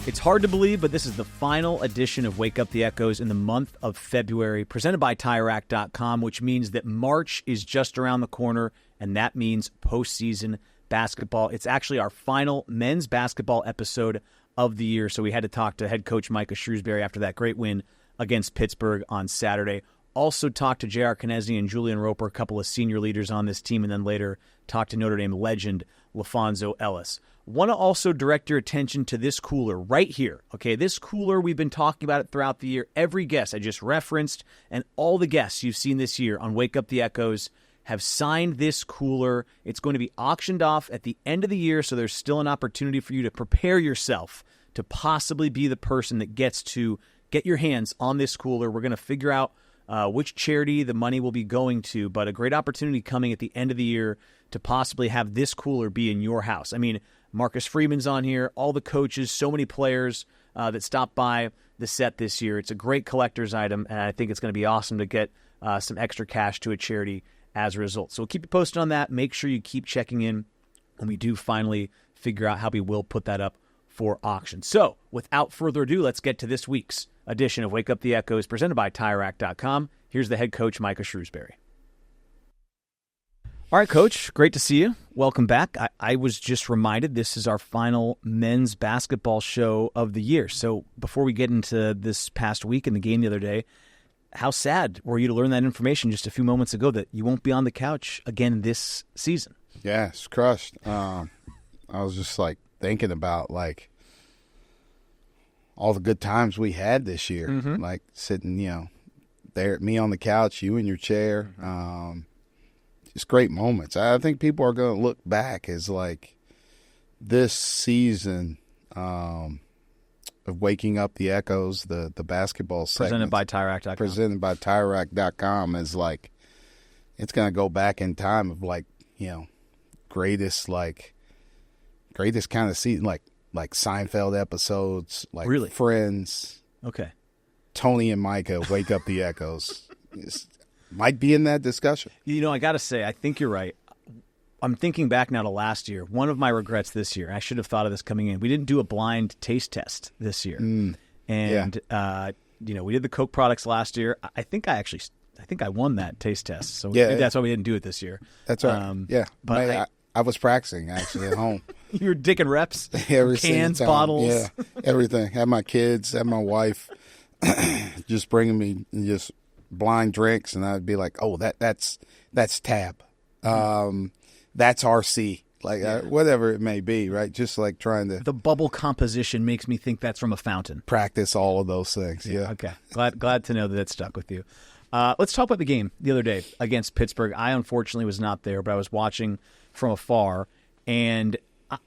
It's hard to believe, but this is the final edition of Wake Up the Echoes in the month of February, presented by TireRack.com, which means that March is just around the corner, and that means postseason basketball. It's actually our final men's basketball episode of the year, so we had to talk to head coach Micah Shrewsberry after that great win against Pittsburgh on Saturday. Also talked to J.R. Konieczny and Julian Roper, a couple of senior leaders on this team, and then later talked to Notre Dame legend LaPhonso Ellis. Want to also direct your attention to this cooler right here. Okay, this cooler, we've been talking about it throughout the year. Every guest I just referenced and all the guests you've seen this year on Wake Up the Echoes have signed this cooler. It's going to be auctioned off at the end of the year, so there's still an opportunity for you to prepare yourself to possibly be the person that gets to get your hands on this cooler. We're going to figure out which charity the money will be going to, but a great opportunity coming at the end of the year to possibly have this cooler be in your house. I mean, Marcus Freeman's on here, all the coaches, so many players that stopped by the set this year. It's a great collector's item, and I think it's going to be awesome to get some extra cash to a charity as a result. So we'll keep you posted on that. Make sure you keep checking in when we do finally figure out how we will put that up for auction. So without further ado, let's get to this week's edition of Wake Up the Echoes presented by TireRack.com. Here's the head coach, Micah Shrewsberry. All right, Coach, great to see you. Welcome back. I was just reminded this is our final men's basketball show of the year. So before we get into this past week and the game the other day, how sad were you to learn that information just a few moments ago that you won't be on the couch again this season? Yeah, it's crushed. I was just thinking about all the good times we had this year, like sitting, there, me on the couch, you in your chair. Just great moments. I think people are going to look back as this season of Waking Up the Echoes, the basketball segment. Presented by TireRack.com. Presented by TireRack.com is it's going to go back in time of greatest kind of season, like Seinfeld episodes, really? Friends. Okay. Tony and Micah, Wake Up the Echoes. Might be in that discussion. I got to say, I think you're right. I'm thinking back now to last year. One of my regrets this year, I should have thought of this coming in. We didn't do a blind taste test this year. We did the Coke products last year. I think I won that taste test. So maybe that's why we didn't do it this year. That's right. But I was practicing actually at home. You were dicking reps? Every cans, bottles. Yeah, everything. Had my kids, had my wife just bringing me just blind drinks, and I'd be like, "Oh, that's Tab, that's RC, whatever it may be, right?" Just trying to. The bubble composition makes me think that's from a fountain. Practice all of those things. Yeah. Okay. Glad to know that it stuck with you. Let's talk about the game the other day against Pittsburgh. I unfortunately was not there, but I was watching from afar, and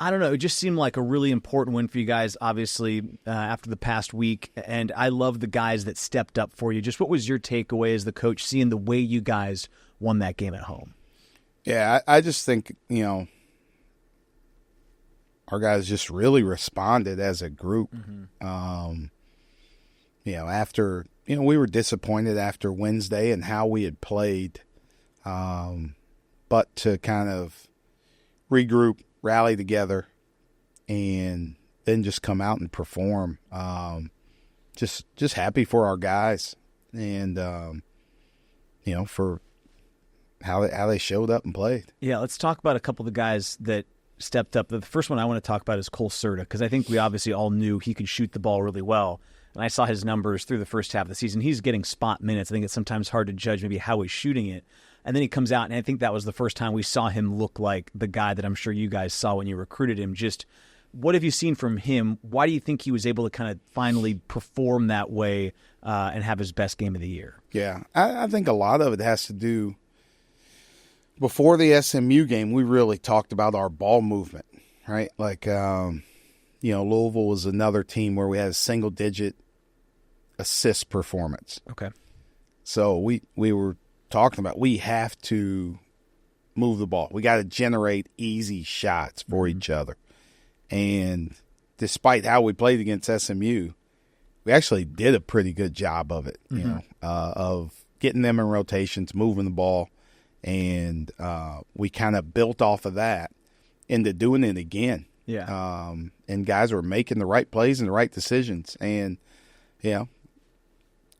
I don't know. It just seemed like a really important win for you guys, obviously, after the past week. And I love the guys that stepped up for you. Just what was your takeaway as the coach, seeing the way you guys won that game at home? Yeah, I just think, our guys just really responded as a group. After, we were disappointed after Wednesday and how we had played. But to kind of regroup, rally together, and then just come out and perform. Just happy for our guys, and for how they showed up and played. Yeah, let's talk about a couple of the guys that stepped up. The first one I want to talk about is Cole Serta, because I think we obviously all knew he could shoot the ball really well. And I saw his numbers through the first half of the season. He's getting spot minutes. I think it's sometimes hard to judge maybe how he's shooting it. And then he comes out, and I think that was the first time we saw him look like the guy that I'm sure you guys saw when you recruited him. Just what have you seen from him? Why do you think he was able to kind of finally perform that way and have his best game of the year? Yeah, I think a lot of it has to do, before the SMU game, we really talked about our ball movement, right? Louisville was another team where we had a single-digit assist performance. Okay. So we were talking about, we have to move the ball. We got to generate easy shots for each other. And despite how we played against SMU, we actually did a pretty good job of it, of getting them in rotations, moving the ball. And we kind of built off of that into doing it again Yeah. And guys were making the right plays and the right decisions. And,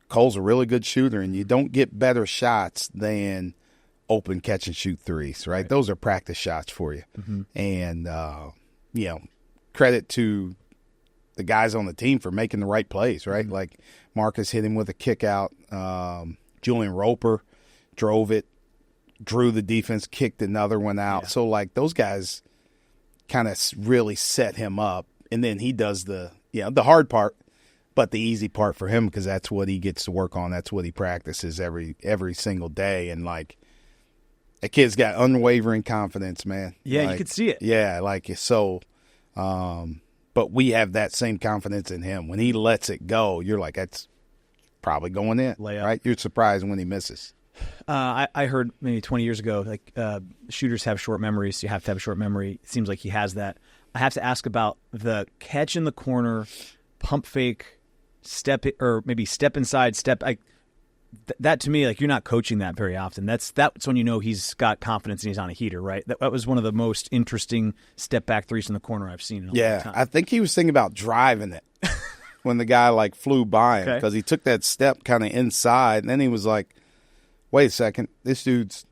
Cole's a really good shooter, and you don't get better shots than open catch and shoot threes, right? Those are practice shots for you. Mm-hmm. And, credit to the guys on the team for making the right plays, right? Mm-hmm. Like Markus hit him with a kick out. Julian Roper drove it, drew the defense, kicked another one out. Yeah. So, like, those guys kind of really set him up. And then he does the hard part, but the easy part for him, because that's what he gets to work on. That's what he practices every single day. And, like, that kid's got unwavering confidence, man. Yeah, like, you could see it. Yeah, like, so but we have that same confidence in him. When he lets it go, you're like, that's probably going in, layup. Right? You're surprised when he misses. I heard maybe 20 years ago, like, shooters have short memories. So you have to have a short memory. It seems like he has that. I have to ask about the catch in the corner, pump fake, step inside, step. That to me, like, you're not coaching that very often. That's when you know he's got confidence and he's on a heater, right? That was one of the most interesting step back threes in the corner I've seen in a long time. I think he was thinking about driving it when the guy, like, flew by him, because he took that step kind of inside, and then he was like, wait a second, this dude's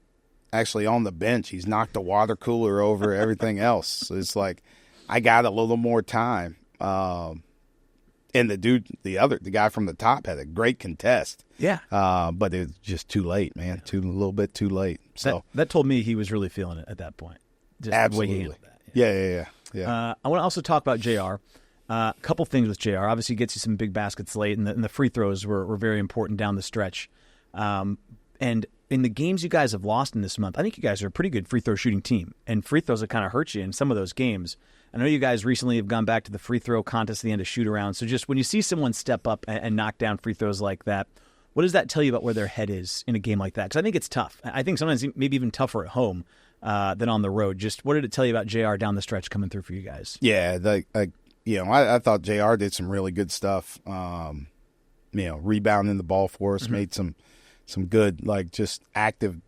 actually on the bench. He's knocked the water cooler over everything else. So it's like, I got a little more time. And the guy from the top had a great contest. Yeah. But it was just too late, man. A little bit too late. So that told me he was really feeling it at that point. Just absolutely. The way he handled that. Yeah. I want to also talk about JR. A couple things with JR. Obviously, he gets you some big baskets late, and the free throws were very important down the stretch. And in the games you guys have lost in this month, I think you guys are a pretty good free throw shooting team. And free throws have kind of hurt you in some of those games. I know you guys recently have gone back to the free throw contest at the end of shoot around. So just when you see someone step up and knock down free throws like that, what does that tell you about where their head is in a game like that? Because I think it's tough. I think sometimes maybe even tougher at home than on the road. Just what did it tell you about JR down the stretch coming through for you guys? Yeah, I thought JR did some really good stuff. Rebounding the ball for us, made some good, like, just active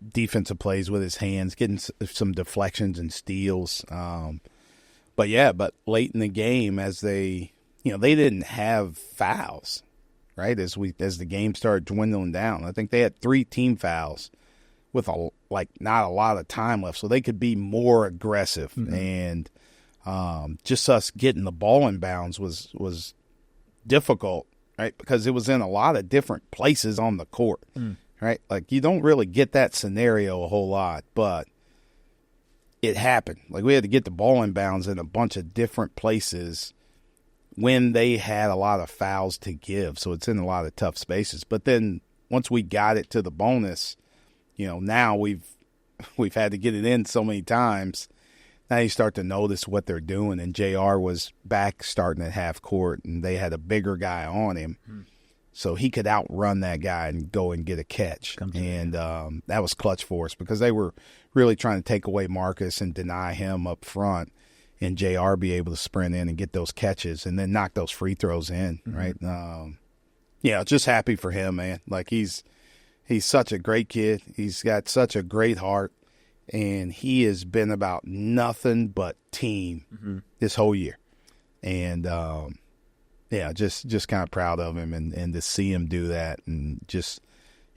defensive plays with his hands, getting some deflections and steals. But late in the game, as they didn't have fouls, right? As the game started dwindling down, I think they had 3 team fouls with not a lot of time left, so they could be more aggressive. And just us getting the ball in bounds was difficult, right? Because it was in a lot of different places on the court, right? Like, you don't really get that scenario a whole lot, but it happened. Like, we had to get the ball in bounds in a bunch of different places when they had a lot of fouls to give. So it's in a lot of tough spaces. But then once we got it to the bonus, now we've had to get it in so many times. Now you start to notice what they're doing. And JR was back starting at half court, and they had a bigger guy on him. So he could outrun that guy and go and get a catch. And that was clutch for us, because they were really trying to take away Markus and deny him up front, and JR be able to sprint in and get those catches and then knock those free throws in, right? Just happy for him, man. Like, he's such a great kid. He's got such a great heart, and he has been about nothing but team this whole year. And just kind of proud of him, and to see him do that and just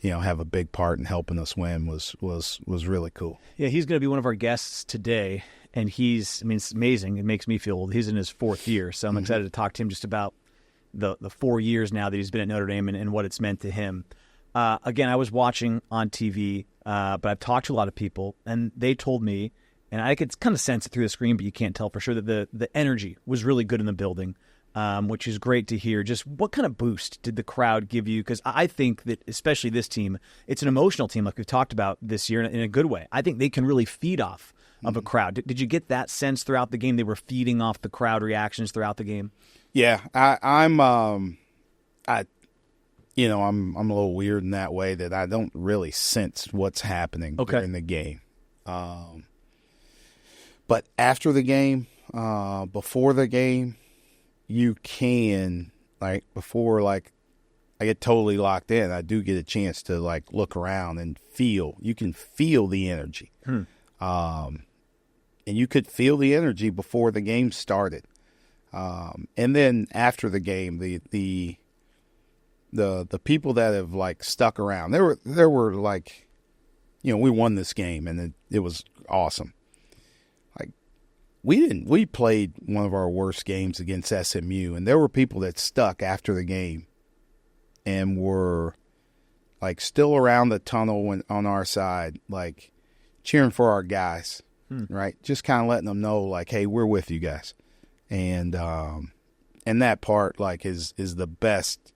have a big part in helping us win was really cool. Yeah, he's going to be one of our guests today, and it's amazing. It makes me feel old. He's in his 4th year, so I'm excited to talk to him just about the 4 years now that he's been at Notre Dame and what it's meant to him. Again, I was watching on TV, but I've talked to a lot of people, and they told me, and I could kind of sense it through the screen, but you can't tell for sure, that the energy was really good in the building. Which is great to hear. Just what kind of boost did the crowd give you? Because I think that, especially this team, it's an emotional team, like we've talked about this year, in a good way. I think they can really feed off of a crowd. Did you get that sense throughout the game? They were feeding off the crowd reactions throughout the game? Yeah, I'm a little weird in that way, that I don't really sense what's happening during the game. But after the game, before the game, you can, like, before, like, I get totally locked in, I do get a chance to, like, look around and you can feel the energy. And and you could feel the energy before the game started. And then after the game, the people that have like stuck around, there were like, you know, we won this game and it was awesome. Like we played one of our worst games against SMU, and there were people that stuck after the game and were like still around the tunnel on our side, like cheering for our guys, right? Just kind of letting them know like, hey, we're with you guys. And that part like is the best.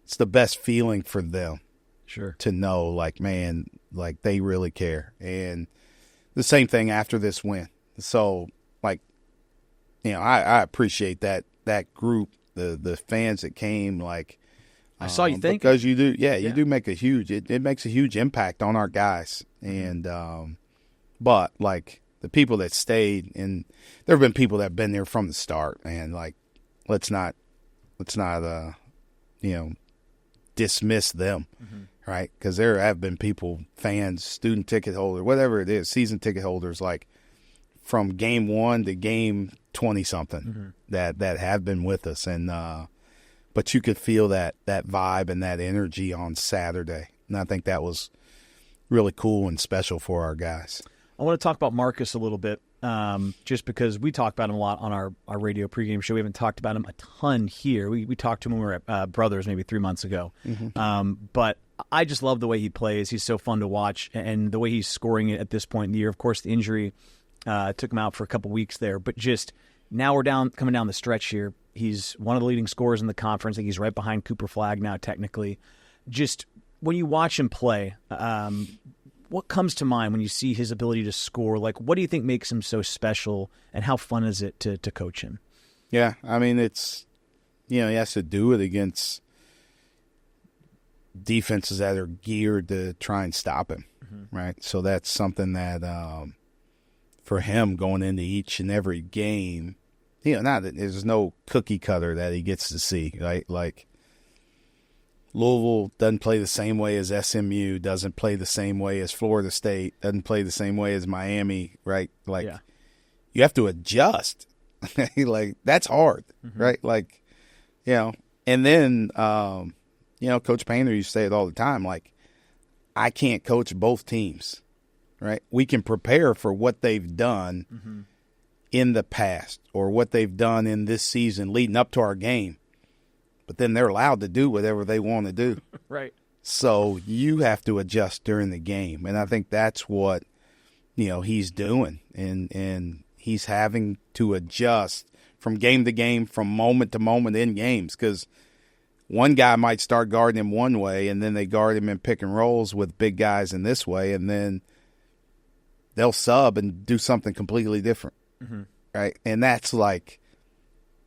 It's the best feeling for them. Sure. To know like, man, like they really care. And the same thing after this win. So like, you know, I appreciate that group, the fans that came, like I saw you think because you do, you do make it makes a huge impact on our guys. And but like the people that stayed, and there have been people that have been there from the start, and like let's not you know, dismiss them, right? Because there have been people, fans, student ticket holders, whatever it is, season ticket holders, like from game 1 to game 20-something that have been with us. And but you could feel that vibe and that energy on Saturday. And I think that was really cool and special for our guys. I want to talk about Markus a little bit, just because we talk about him a lot on our radio pregame show. We haven't talked about him a ton here. We talked to him when we were at Brothers maybe 3 months ago. But I just love the way he plays. He's so fun to watch, and the way he's scoring it at this point in the year. Of course, the injury took him out for a couple weeks there, but just now we're coming down the stretch here. He's one of the leading scorers in the conference. I think he's right behind Cooper Flagg now, technically. Just when you watch him play, what comes to mind when you see his ability to score? Like, what do you think makes him so special, and how fun is it to coach him? Yeah, I mean, it's, you know, he has to do it against defenses that are geared to try and stop him, right? So that's something that for him going into each and every game, you know, not that there's no cookie cutter that he gets to see, right? Like, Louisville doesn't play the same way as SMU, doesn't play the same way as Florida State, doesn't play the same way as Miami, right? Like, you have to adjust. Like, that's hard, right? Like, you know, and then, you know, Coach Painter used to say it all the time, like, I can't coach both teams, right? We can prepare for what they've done in the past or what they've done in this season leading up to our game. But then they're allowed to do whatever they want to do. Right. So you have to adjust during the game. And I think that's what, you know, he's doing. And he's having to adjust from game to game, from moment to moment in games. Because one guy might start guarding him one way, and then they guard him in pick and rolls with big guys in this way. And then they'll sub and do something completely different. Right. And that's like,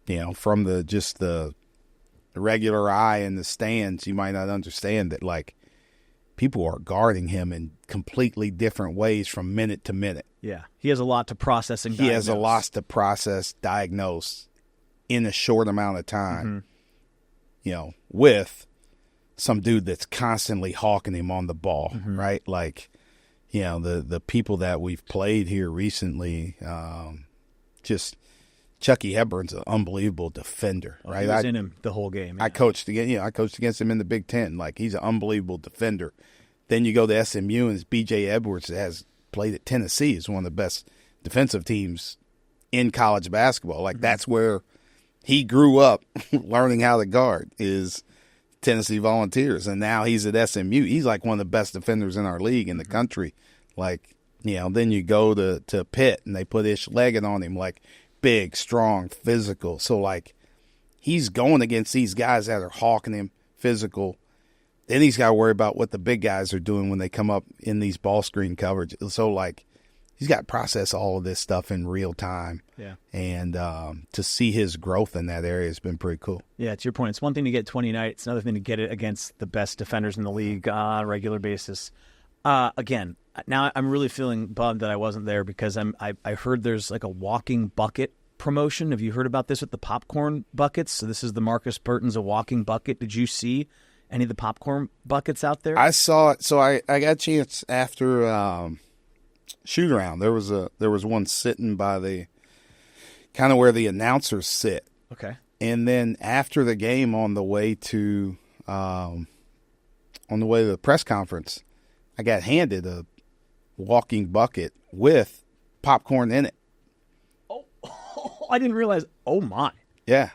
you know, from the regular eye in the stands, you might not understand that, like, people are guarding him in completely different ways from minute to minute. Yeah. He has a lot to process and diagnose. He has a lot to process, diagnose in a short amount of time, you know, with some dude that's constantly hawking him on the ball, right? Like, you know, the people that we've played here recently, just Chucky Hepburn's an unbelievable defender, right? He was in him the whole game. Yeah. I coached against him in the Big Ten. Like, he's an unbelievable defender. Then you go to SMU, and it's B.J. Edwards that has played at Tennessee. Is one of the best defensive teams in college basketball. Like, that's where he grew up learning how to guard, is Tennessee Volunteers. And now he's at SMU. He's like one of the best defenders in our league in the country. Like, you know, then you go to Pitt, and they put Ish Leggett on him, like, big, strong, physical. So, like, he's going against these guys that are hawking him, physical. Then he's got to worry about what the big guys are doing when they come up in these ball screen coverage. So, like, he's got to process all of this stuff in real time. Yeah. And to see his growth in that area has been pretty cool. Yeah, to your point, it's one thing to get 20 nights. It's another thing to get it against the best defenders in the league on a regular basis. Again, now I'm really feeling bummed that I wasn't there, because I heard there's like a walking bucket promotion. Have you heard about this with the popcorn buckets? So this is the Markus Burton's a walking bucket. Did you see any of the popcorn buckets out there? I saw it. So I got a chance after shoot around. There was one sitting by the kind of where the announcers sit. Okay. And then after the game, on the way to the press conference, I got handed a walking bucket with popcorn in it. Oh, I didn't realize. Oh my. Yeah.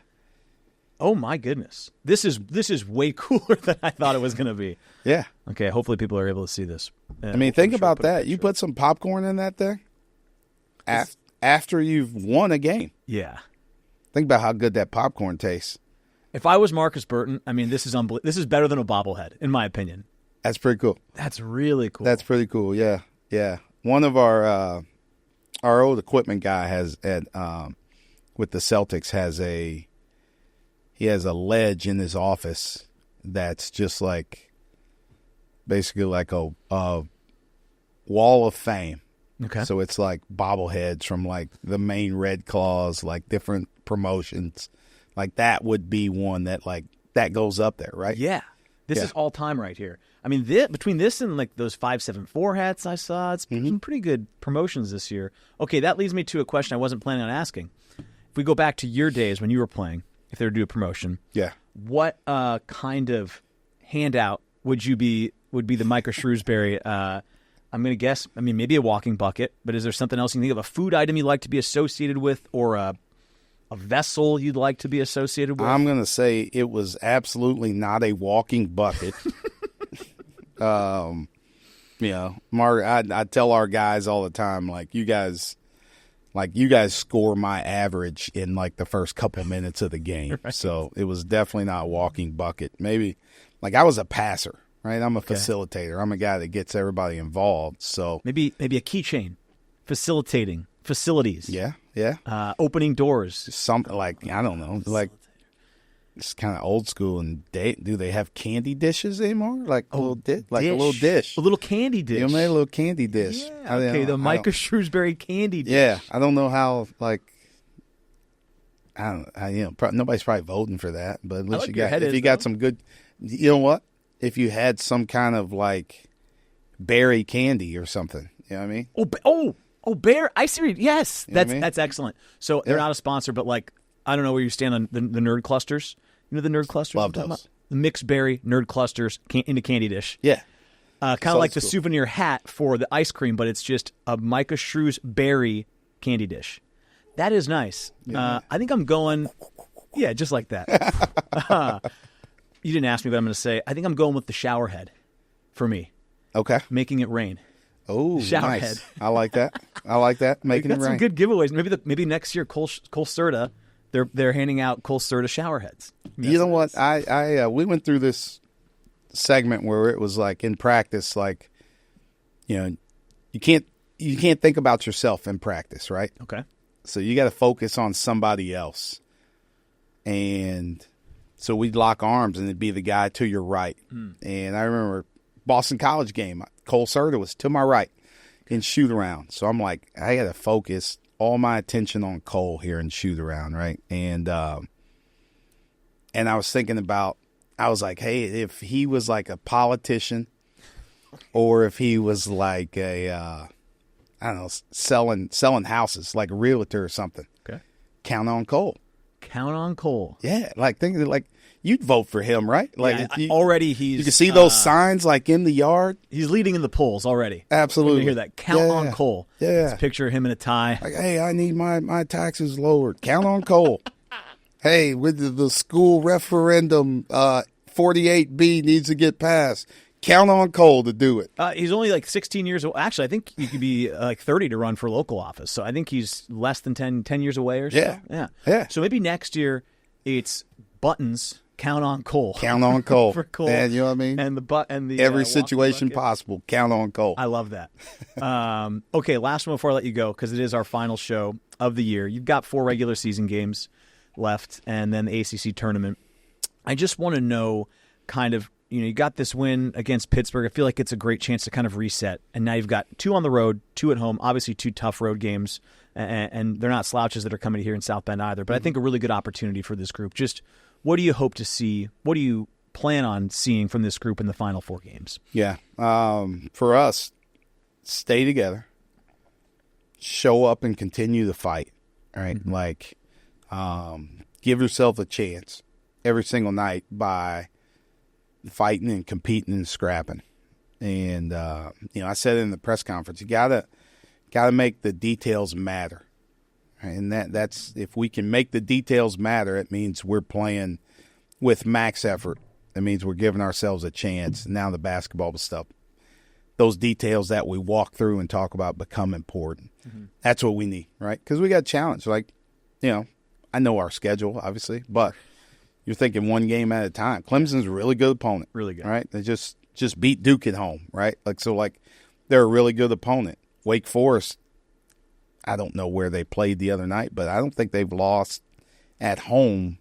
Oh my goodness. This is way cooler than I thought it was going to be. Yeah. Okay, hopefully people are able to see this. I mean, think about that. You put some popcorn in that thing after you've won a game. Yeah. Think about how good that popcorn tastes. If I was Markus Burton, I mean, this is better than a bobblehead, in my opinion. That's pretty cool. That's really cool. That's pretty cool. Yeah. Yeah. One of our old equipment guy has with the Celtics has a ledge in his office that's just like basically like a wall of fame. Okay. So it's like bobbleheads from like the main Red Claws, like different promotions. Like that would be one that like that goes up there, right? Yeah. This is all time right here. I mean, between this and like those 574 hats I saw, it's some pretty good promotions this year. Okay, that leads me to a question I wasn't planning on asking. If we go back to your days when you were playing, if they were to do a promotion, what kind of handout would be the Micah Shrewsberry? I'm going to guess, I mean, maybe a walking bucket, but is there something else you can think of? A food item you'd like to be associated with, or a vessel you'd like to be associated with? I'm going to say it was absolutely not a walking bucket. Mark, I tell our guys all the time, like you guys score my average in like the first couple minutes of the game. Right. So it was definitely not a walking bucket. Maybe like I was a passer, right? I'm a facilitator. I'm a guy that gets everybody involved. So maybe a keychain, facilitating facilities. Yeah. Yeah. Opening doors. Something like, I don't know, like it's kind of old school. And do they have candy dishes anymore? Like a little dish. A little candy dish. You made a little candy dish. Yeah. Okay, the Micah Shrewsberry candy dish. Yeah, I don't know how. Like, nobody's probably voting for that. But at least you got some good. You know what? If you had some kind of like berry candy or something, you know what I mean? Oh, bear! I see. Yes, you know what I mean? That's excellent. So they're not a sponsor, but like I don't know where you stand on the nerd clusters. You know the nerd clusters? Love those. The mixed berry nerd clusters in a candy dish. Yeah. Kind of like the souvenir hat for the ice cream, but it's just a Micah Shrewsberry candy dish. That is nice. Yeah. I think I'm going, just like that. You didn't ask me, but I'm going to say, I think I'm going with the shower head for me. Okay. Making it rain. Oh, shower nice. Head. I like that. Making it rain. Some good giveaways. Maybe next year, Cole Serta, they're handing out Cole Serta shower heads. You know what? We went through this segment where it was like in practice, like, you know, you can't think about yourself in practice, right? Okay. So you got to focus on somebody else. And so we'd lock arms and it'd be the guy to your right. And I remember Boston College game, Cole Serta was to my right in shoot around. So I'm like, I got to focus all my attention on Cole here in shoot around, right? And I was thinking about, I was like, hey, if he was like a politician or if he was like a, I don't know, selling houses, like a realtor or something. Okay. Count on Cole. Count on Cole. Yeah. Like, think like you'd vote for him, right? Like already you can see those signs like in the yard. He's leading in the polls already. Absolutely. You hear that? Count on Cole. Yeah. Let's picture him in a tie. Like, hey, I need my taxes lowered. Count on Cole. Hey, with the school referendum, 48B needs to get passed. Count on Cole to do it. He's only like 16 years old. Actually, I think you could be like 30 to run for local office. So I think he's less than 10 years away or so. Yeah. So maybe next year it's buttons. Count on Cole. Count on Cole. For Cole. And you know what I mean? And the every situation possible. Count on Cole. I love that. Okay, last one before I let you go because it is our final show of the year. You've got 4 regular season games left and then the ACC tournament. I just want to know kind of, you got this win against Pittsburgh. I feel like it's a great chance to kind of reset. And now you've got 2 on the road, 2 at home, obviously 2 tough road games. And they're not slouches that are coming here in South Bend either. But I think a really good opportunity for this group. Just what do you hope to see? What do you plan on seeing from this group in the final 4 games? Yeah. For us, stay together. show up and continue the fight, right? Mm-hmm. Like, give yourself a chance every single night by fighting and competing and scrapping. And, I said it in the press conference, you gotta make the details matter. And that's if we can make the details matter, it means we're playing with max effort. It means we're giving ourselves a chance. Now the basketball stuff, those details that we walk through and talk about become important. Mm-hmm. That's what we need, right? Because we got a challenge. Like, I know our schedule, obviously, but you're thinking one game at a time. Clemson's a really good opponent. Really good. Right? They just beat Duke at home, right? They're a really good opponent. Wake Forest, I don't know where they played the other night, but I don't think they've lost at home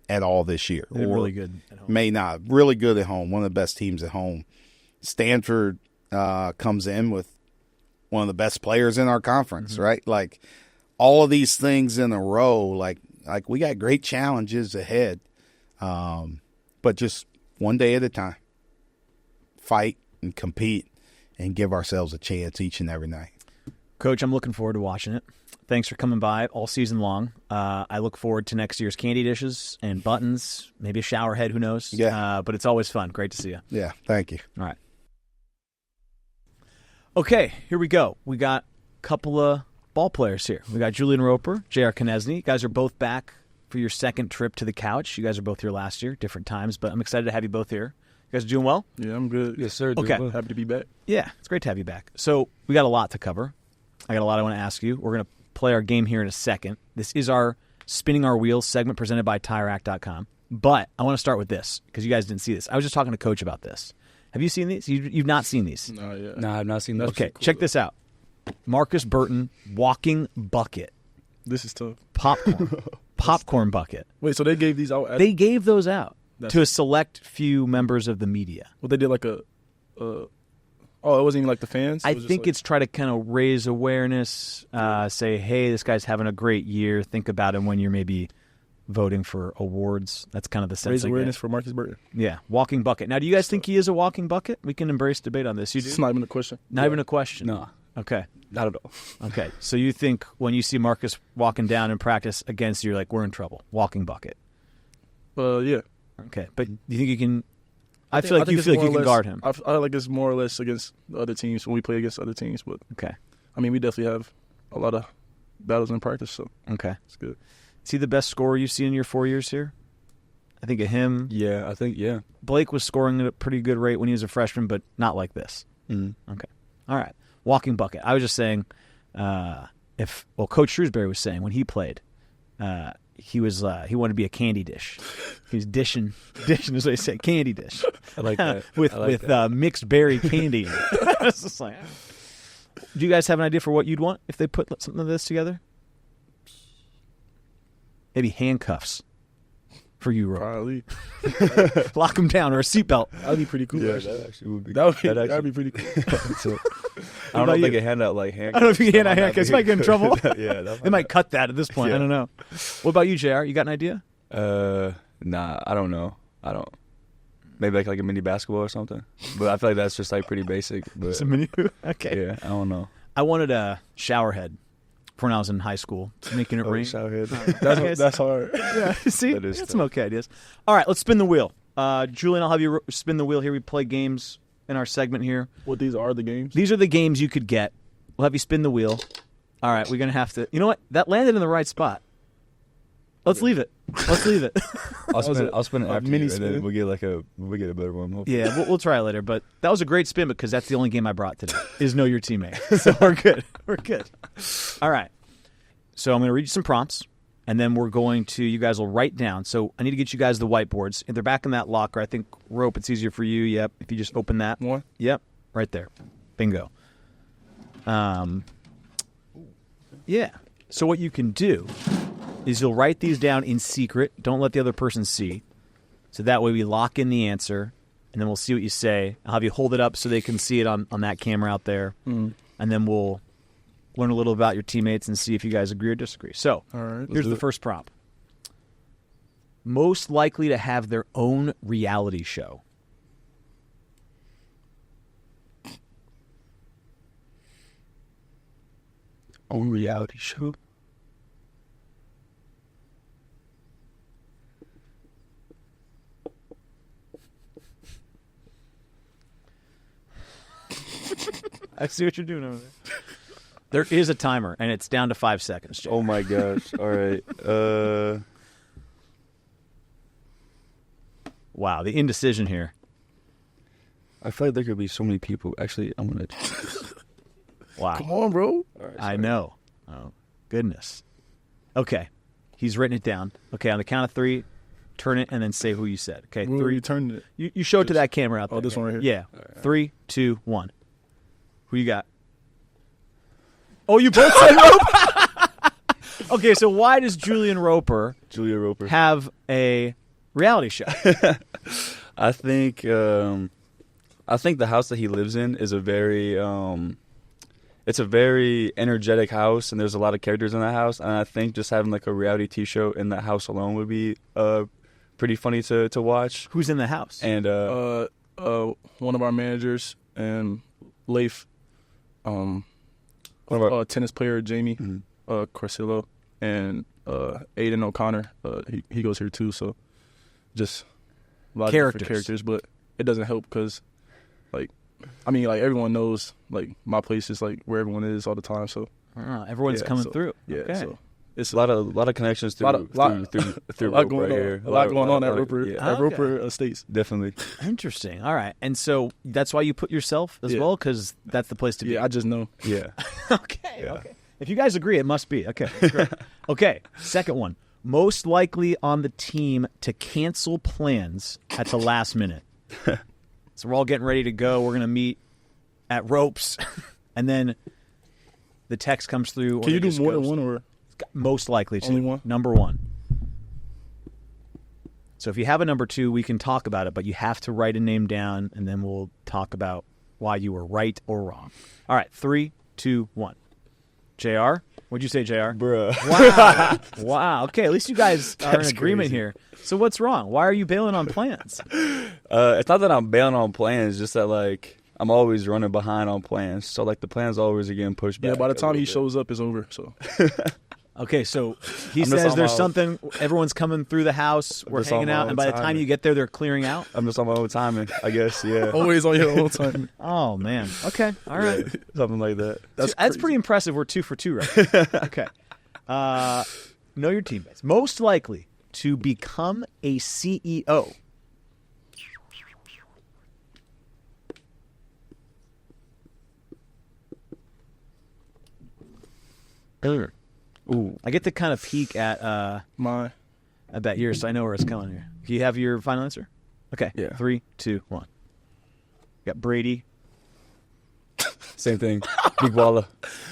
at all this year. They're really good at home. May not. Really good at home. One of the best teams at home. Stanford comes in with one of the best players in our conference, mm-hmm. right? Like, all of these things in a row, like we got great challenges ahead, but just one day at a time. Fight and compete and give ourselves a chance each and every night. Coach, I'm looking forward to watching it. Thanks for coming by all season long. I look forward to next year's candy dishes and buttons, maybe a shower head, who knows? Yeah. But it's always fun. Great to see you. Yeah, thank you. All right. Okay, here we go. We got a couple of ball players here. We got Julian Roper, J.R. Konieczny. You guys are both back for your second trip to the couch. You guys are both here last year, different times, but I'm excited to have you both here. You guys doing well? Yeah, I'm good. Yes, sir. Okay. Well. Happy to be back. Yeah, it's great to have you back. So we got a lot to cover. I got a lot I want to ask you. We're going to play our game here in a second. This is our Spinning Our Wheels segment presented by TireRack.com. But I want to start with this because you guys didn't see this. I was just talking to Coach about this. Have you seen these? You've not seen these? No, yeah. No, I've not seen that. Okay, cool, check though. this out. Markus Burton walking bucket. This is tough. Popcorn bucket. Wait, so they gave these out? They gave those out That's- to a select few members of the media. Well, they did like a it wasn't even like the fans? I It was just think like, it's try to kind of raise awareness, say, hey, this guy's having a great year. Think about him when you're maybe voting for awards. That's kind of the sense raise I get. awareness for Markus Burton. Yeah, walking bucket. Now, do you guys think he is a walking bucket? We can embrace debate on this. You do? It's not even a question. Not even a question? No, Okay. not at all. Okay. So you think when you see Marcus walking down in practice against you, you're like, we're in trouble. Walking bucket. Yeah. Okay. But do you think you can – I think feel like you it's feel like more you or can less- guard him. I feel like it's more or less against the other teams when we play against other teams. But, Okay. I mean, we definitely have a lot of battles in practice, so Okay. it's good. Is he the best scorer you've seen in your 4 years here? I think of him. Yeah, I think, yeah. Blake was scoring at a pretty good rate when he was a freshman, but not like this. Mm-hmm. Okay. All right. Walking bucket. I was just saying Coach Shrewsberry was saying when he played, he wanted to be a candy dish. He was dishing is what they say, candy dish. I like that. with I like mixed berry candy in it. I was just like, do you guys have an idea for what you'd want if they put something of this together? Maybe handcuffs for you, Rob. Probably. Lock him down or a seatbelt. That'd be pretty cool. Yeah, actually. that actually would be. That'd be pretty cool. I don't know if they can hand out like handcuffs. I don't know if you can hand out handcuffs. You might get in trouble. Yeah, They might cut that at this point. Yeah. I don't know. What about you, JR? You got an idea? Nah, I don't know. I don't. Maybe like a mini basketball or something. But I feel like that's just like pretty basic. But Some menu? Okay. yeah, I don't know. I wanted a shower head for when I was in high school, making it rain. Showerhead. That's hard. Yeah, see, That is that's some okay ideas. All right, let's spin the wheel. Julian, I'll have you spin the wheel here. We play games in our segment here. Well, these are the games. These are the games you could get. We'll have you spin the wheel. All right, we're going to have to – you know what? That landed in the right spot. Let's leave it. I'll spin it after mini you, and then spin? we'll get a better one. Hopefully. Yeah, we'll try it later. But that was a great spin because that's the only game I brought today is Know Your Teammate. So we're good. We're good. All right. So I'm going to read you some prompts, and then we're going to – you guys will write down. So I need to get you guys the whiteboards. If they're back in that locker, I think, Rope, it's easier for you. Yep, if you just open that. One? Yep, right there. Bingo. Yeah. So what you can do is you'll write these down in secret. Don't let the other person see. So that way we lock in the answer, and then we'll see what you say. I'll have you hold it up so they can see it on that camera out there. And then we'll learn a little about your teammates and see if you guys agree or disagree. So All right, let's here's do the it. first prompt. Most likely to have their own reality show. On reality show. I see what you're doing over there. There is a timer, and it's down to 5 seconds. Jay. Oh my gosh! All right. Wow, the indecision here. I feel like there could be so many people. Actually, I'm gonna. Wow. Come on, bro. All right, I know. Oh, goodness. Okay. He's written it down. Okay, on the count of 3, turn it and then say who you said. Okay, Where 3. you turning it? You show it to that camera out there. Oh, this one right here? Yeah. right. 3, 2, 1. Who you got? Oh, you both said Roper? Okay, so why does Julian Roper have a reality show? I think the house that he lives in is a very it's a very energetic house, and there's a lot of characters in that house. And I think just having like a reality TV show in that house alone would be pretty funny to watch. Who's in the house? And One of our managers and Leif, one of our tennis player Jamie Corsillo, and Aiden O'Connor. He goes here too. So just a lot of different characters, but it doesn't help because, like, I mean, like everyone knows, like my place is like where everyone is all the time. So everyone's coming through. Yeah, okay. so it's a lot of connections through a lot Roper going right on. here. A lot going on at like, Roper. yeah. At Roper Estates. Definitely. Interesting. All right. And so that's why you put yourself as well, because that's the place to be. Yeah, I just know. Yeah. Okay. Yeah. Okay. If you guys agree, it must be. Okay. Great. Okay. Second one. Most likely on the team to cancel plans at the last minute. So we're all getting ready to go. We're going to meet at Ropes. And then the text comes through. Can you do more than one or? Most likely to. Only one? Number 1. So if you have a number 2, we can talk about it, but you have to write a name down, and then we'll talk about why you were right or wrong. All right. 3, 2, 1. JR? What'd you say, JR? Bruh. Wow. Wow. Okay, at least you guys are in That's agreement crazy. here. So what's wrong? Why are you bailing on plans? It's not that I'm bailing on plans, just that like I'm always running behind on plans. So like the plans always are getting pushed back. Yeah, by the a time he little shows up, it's over. So Okay, so he I'm just says on there's my- something, everyone's coming through the house, we're just on hanging my out, own and by the time timing. you get there, they're clearing out? bit. I'm just on my own timing, I guess. Yeah. always on your own time. Oh, man. Okay, all right. Something like that. That's crazy. pretty impressive. We're 2 for 2 right now. Okay. Know your teammates. Most likely to become a CEO. Ooh, I get to kind of peek at that year, so I know where it's coming here. Do you have your final answer? Okay. Yeah. 3, 2, 1. Got Brady. Same thing. Big Walla.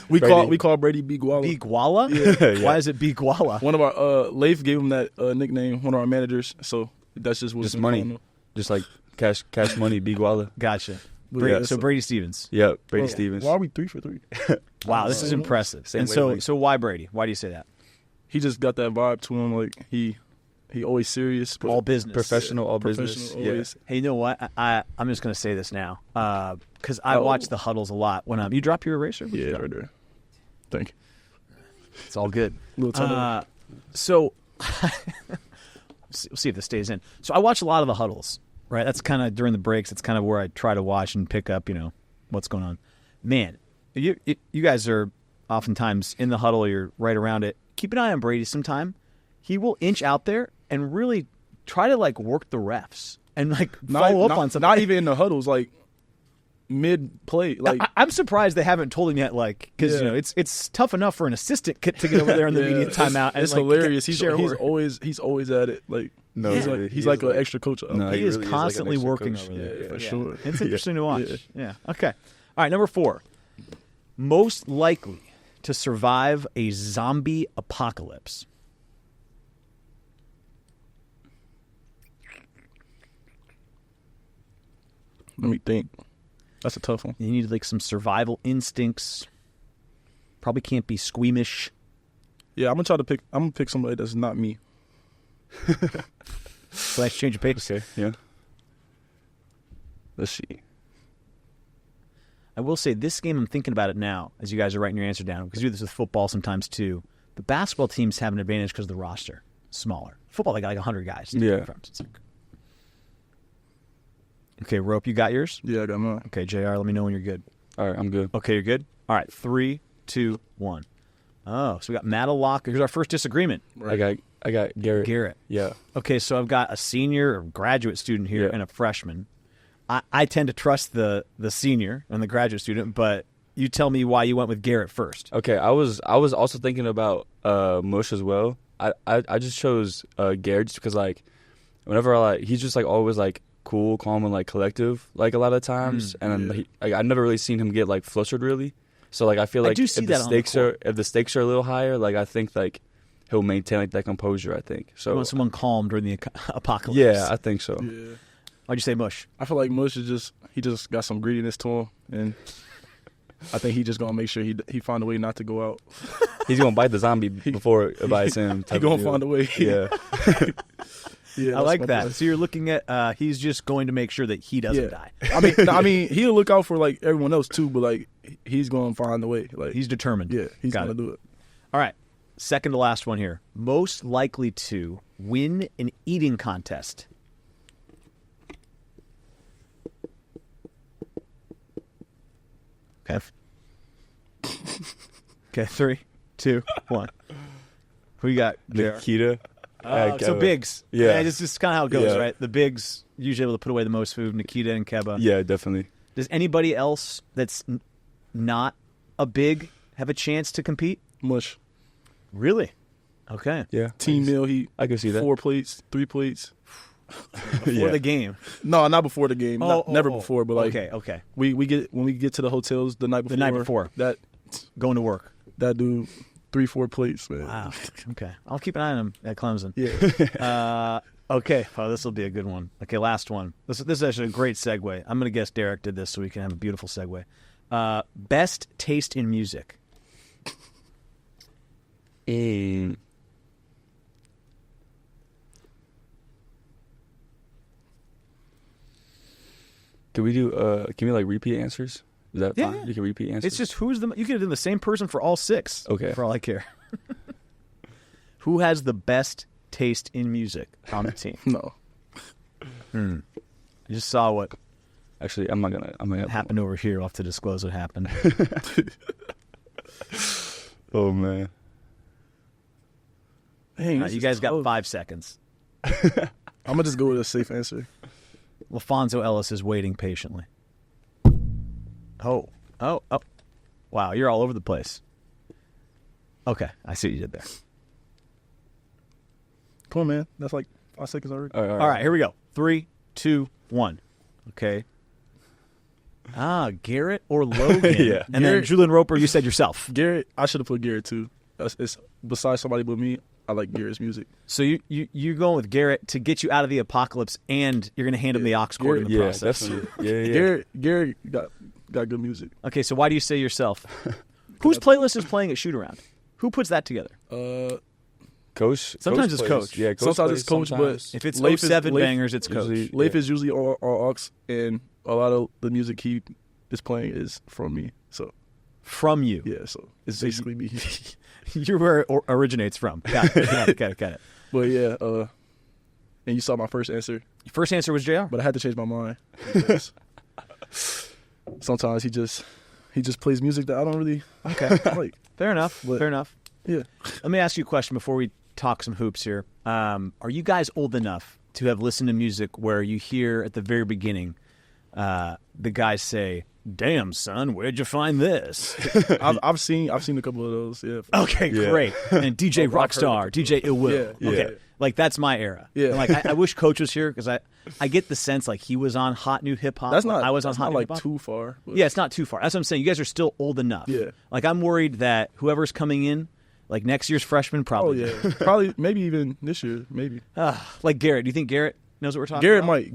We Brady. call Brady Big Walla. Big Walla? Yeah. Why is it Big Walla? One of our Leif gave him that nickname. One of our managers. So that's just what's Just money. Just like cash money, Big Walla. Gotcha. Yeah, So Brady Stevens. Yep. Brady Stevens. Why are we 3 for 3? Wow, this is impressive. Same And so wavelength. why Brady? Why do you say that? He just got that vibe to him. Like he always serious. But All business. Professional, all business. professional. Yeah. Always. Hey, you know what? I'm just going to say this now because I watch the huddles a lot. When you drop your eraser? What'd you Yeah, drop? right there. Thank you. It's all good. Little tunnel. So we'll see if this stays in. So I watch a lot of the huddles, right? That's kind of during the breaks. That's kind of where I try to watch and pick up, what's going on. Man, you guys are oftentimes in the huddle. You're right around it. Keep an eye on Brady sometime. He will inch out there and really try to, like, work the refs and, like, follow up on something. Not even in the huddles. Like mid play. Like I'm surprised they haven't told him yet, like, because Yeah. it's tough enough for an assistant to get over there in the yeah, media timeout. And It's like, hilarious. He's share word. always at it. Like No, he's really, like he he's is like an like- extra coach. No, He he is really is like an constantly extra working coach. over Yeah, there. for sure. It's interesting to watch. Yeah. Yeah. Okay. All right. Number 4. Most likely to survive a zombie apocalypse. Let me think. That's a tough one. You need, like, some survival instincts. Probably can't be squeamish. Yeah, I'm gonna pick somebody that's not me. So let's change your paper. Okay. Yeah. Let's see. I will say this game, I'm thinking about it now as you guys are writing your answer down, because you do this with football sometimes too. The basketball teams have an advantage because of the roster. Smaller. Football, they got like 100 guys. Yeah. Okay, Rope, you got yours? Yeah, I got mine. Okay, JR, let me know when you're good. All right, I'm good. Okay, you're good? All right, 3, 2, 1. Oh, so we got Matalock. Here's our first disagreement. Right. I got Garrett. Garrett. Yeah. Okay, so I've got a senior or graduate student here and a freshman. I tend to trust the senior and the graduate student, but you tell me why you went with Garrett first. Okay, I was also thinking about Mush as well. I just chose Garrett just because like whenever he's just like always like cool, calm, and like collective like a lot of times, and I never really seen him get like flustered really. So like I feel like if the stakes are a little higher, like I think like he'll maintain like that composure. I think so. You want someone calm during the apocalypse? Yeah, I think so. Yeah. Why'd you say Mush? I feel like Mush is he just got some greediness to him, and I think he just gonna make sure he find a way not to go out. He's gonna bite the zombie before it bites him. He gonna find a way. Yeah. Yeah, I like that. So you're looking at he's just going to make sure that he doesn't die. I mean, he'll look out for like everyone else too, but like he's gonna find a way. Like He's determined. yeah, he's gonna do it. All right, second to last one here. Most likely to win an eating contest. Okay. Okay, 3, 2, 1. Who you got, JR? Nikita. So bigs. Yeah. This is kind of how it goes, Yeah. right? The bigs usually able to put away the most food. Nikita and Keba. Yeah, definitely. Does anybody else that's not a big have a chance to compete? Mush. Really? Okay. Yeah. Team meal. I can see that. 4 plates, 3 plates. Before the game. No, not before the game. Never before, but like okay. we get when we get to the hotels the night before. That Going to work. that dude 3-4 plates, man. Wow. Okay. I'll keep an eye on him at Clemson. Yeah. Okay. Oh, this will be a good one. Okay, last one. This is actually a great segue. I'm going to guess Derek did this so we can have a beautiful segue. Best taste in music. Can we do? Can we like repeat answers? Is that fine? Yeah. You can repeat answers. It's just you could have done the same person for all 6. Okay. For all I care. Who has the best taste in music on the team? No. I just saw what Actually, I'm gonna happened over here. We'll have to disclose what happened. Oh man. Dang, You guys got 5 seconds. I'm gonna just go with a safe answer. LaPhonso Ellis is waiting patiently. Oh. Wow, you're all over the place. Okay, I see what you did there. Come on, man. That's like 5 seconds already. All All right, here we go. 3, 2, 1. Okay. Garrett or Logan? Yeah. And then Julian Roper, you said yourself. Garrett, I should have put Garrett too. It's besides somebody but me. I like Garrett's music. So you're going with Garrett to get you out of the apocalypse, and you're going to hand him the aux cord in the process. Garrett got good music. Okay, so why do you say yourself? Whose playlist is playing at shoot-around? Who puts that together? Coach. Sometimes it's plays. Coach. Yeah, Sometimes it's Coach, but If it's Leif 07 bangers, it's Coach. Leif is usually all aux, and a lot of the music he is playing is from me. So From you. yeah, so it's basically me. You're where it originates from. Got it. But yeah, and you saw my first answer, Your first answer was JR? but I had to change my mind. because sometimes he just plays music that I don't really like. Fair enough. But- Fair enough. Yeah. Let me ask you a question before we talk some hoops here. Are you guys old enough to have listened to music where you hear at the very beginning the guys say, "Damn, son, where'd you find this?" I've seen a couple of those. Yeah. Okay, great. And DJ I've heard Rockstar, DJ Ill Will. Yeah, okay, yeah. like that's my era. Yeah. And, like I wish Coach was here because I get the sense like he was on hot new hip hop. That's not. I was on that's hot not new like hip hop. too far. But Yeah, it's not too far. That's what I'm saying. You guys are still old enough. Yeah. Like I'm worried that whoever's coming in, like next year's freshman, Oh probably. yeah, probably maybe even this year, maybe. Like Garrett. Do you think Garrett knows what we're talking Garrett about? might.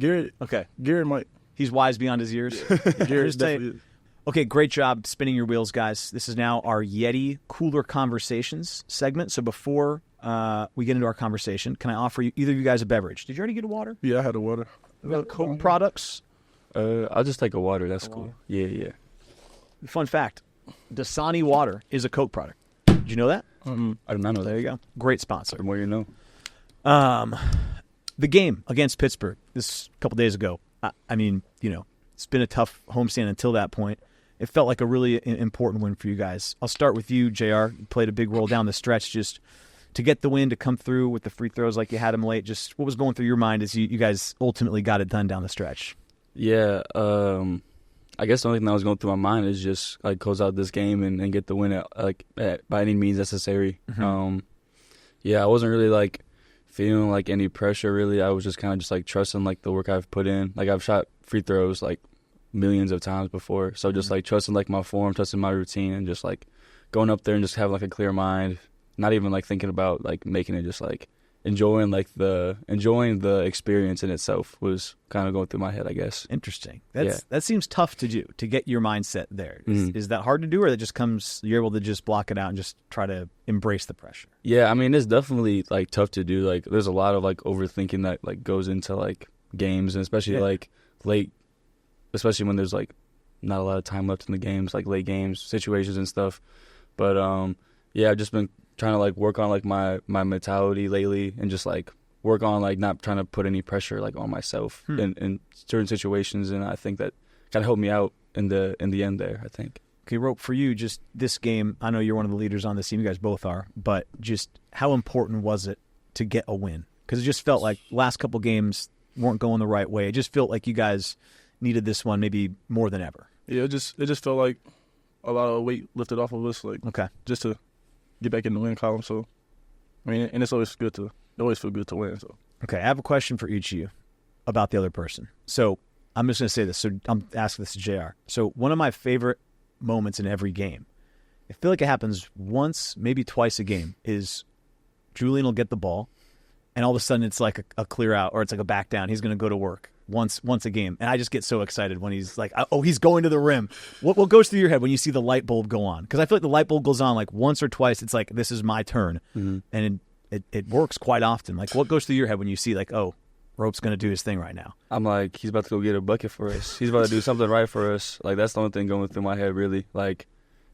Garrett might. He's wise beyond his years. Garrett Just tell you- definitely is. Okay, great job spinning your wheels, guys. This is now our Yeti Cooler Conversations segment. So before we get into our conversation, can I offer you either of you guys a beverage? Did you already get a water? Yeah, I had the water. Coke products? I'll just take a water. That's cool. Yeah. Fun fact, Dasani water is a Coke product. Did you know that? I did not know that. There you go. Great sponsor. The more you know. The game against Pittsburgh this a couple days ago, I mean, it's been a tough homestand until that point. It felt like a really important win for you guys. I'll start with you, JR. You played a big role down the stretch just to get the win, to come through with the free throws like you had them late. Just what was going through your mind as you guys ultimately got it done down the stretch? Yeah, I guess the only thing that was going through my mind is just like close out this game and get the win by any means necessary. Mm-hmm. I wasn't really like feeling like any pressure really. I was just kind of just like trusting like the work I've put in. Like I've shot free throws like millions of times before, so just like trusting like my form, trusting my routine, and just like going up there and just having like a clear mind, not even like thinking about like making it, just like enjoying the experience in itself was kind of going through my head, I guess. Interesting. That seems tough to do, to get your mindset there. Is that hard to do, or that just comes, you're able to just block it out and just try to embrace the pressure? Yeah, I mean, it's definitely like tough to do. Like there's a lot of like overthinking that like goes into like games, and especially like late, especially when there's like not a lot of time left in the games, like late games situations and stuff. But I've just been trying to like work on like my mentality lately, and just like work on like not trying to put any pressure like on myself in certain situations, and I think that kind of helped me out in the end there, I think. Okay, Rope, for you, just this game, I know you're one of the leaders on this team, you guys both are, but just how important was it to get a win? Because it just felt like last couple games weren't going the right way. It just felt like you guys needed this one maybe more than ever. Yeah, it just felt like a lot of weight lifted off of us, like just to get back in the win column. So, I mean, and it always feel good to win. So, okay, I have a question for each of you about the other person. So I'm just going to say this. So I'm asking this to JR. So one of my favorite moments in every game, I feel like it happens once, maybe twice a game, is Julian will get the ball, and all of a sudden it's like a clear out, or it's like a back down. He's going to go to work once a game, and I just get so excited when he's like, oh, he's going to the rim. What goes through your head when you see the light bulb go on? Because I feel like the light bulb goes on like once or twice. It's like, this is my turn, and it works quite often. Like, what goes through your head when you see like, oh, Rope's going to do his thing right now? I'm like, he's about to go get a bucket for us. He's about to do something right for us. Like, that's the only thing going through my head, really. Like,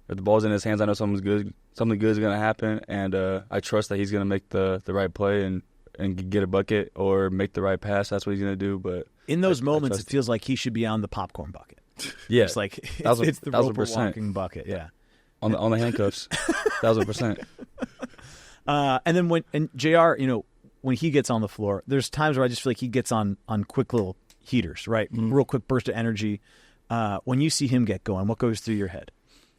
if the ball's in his hands, I know something good is going to happen, and I trust that he's going to make the right play and get a bucket or make the right pass. That's what he's going to do. But in those moments, it feels like he should be on the popcorn bucket. Yeah, it's like it's the Roper walking bucket. Yeah, on the handcuffs, 1,000%. And then when JR, when he gets on the floor, there's times where I just feel like he gets on quick little heaters, right? Real quick burst of energy. When you see him get going, what goes through your head?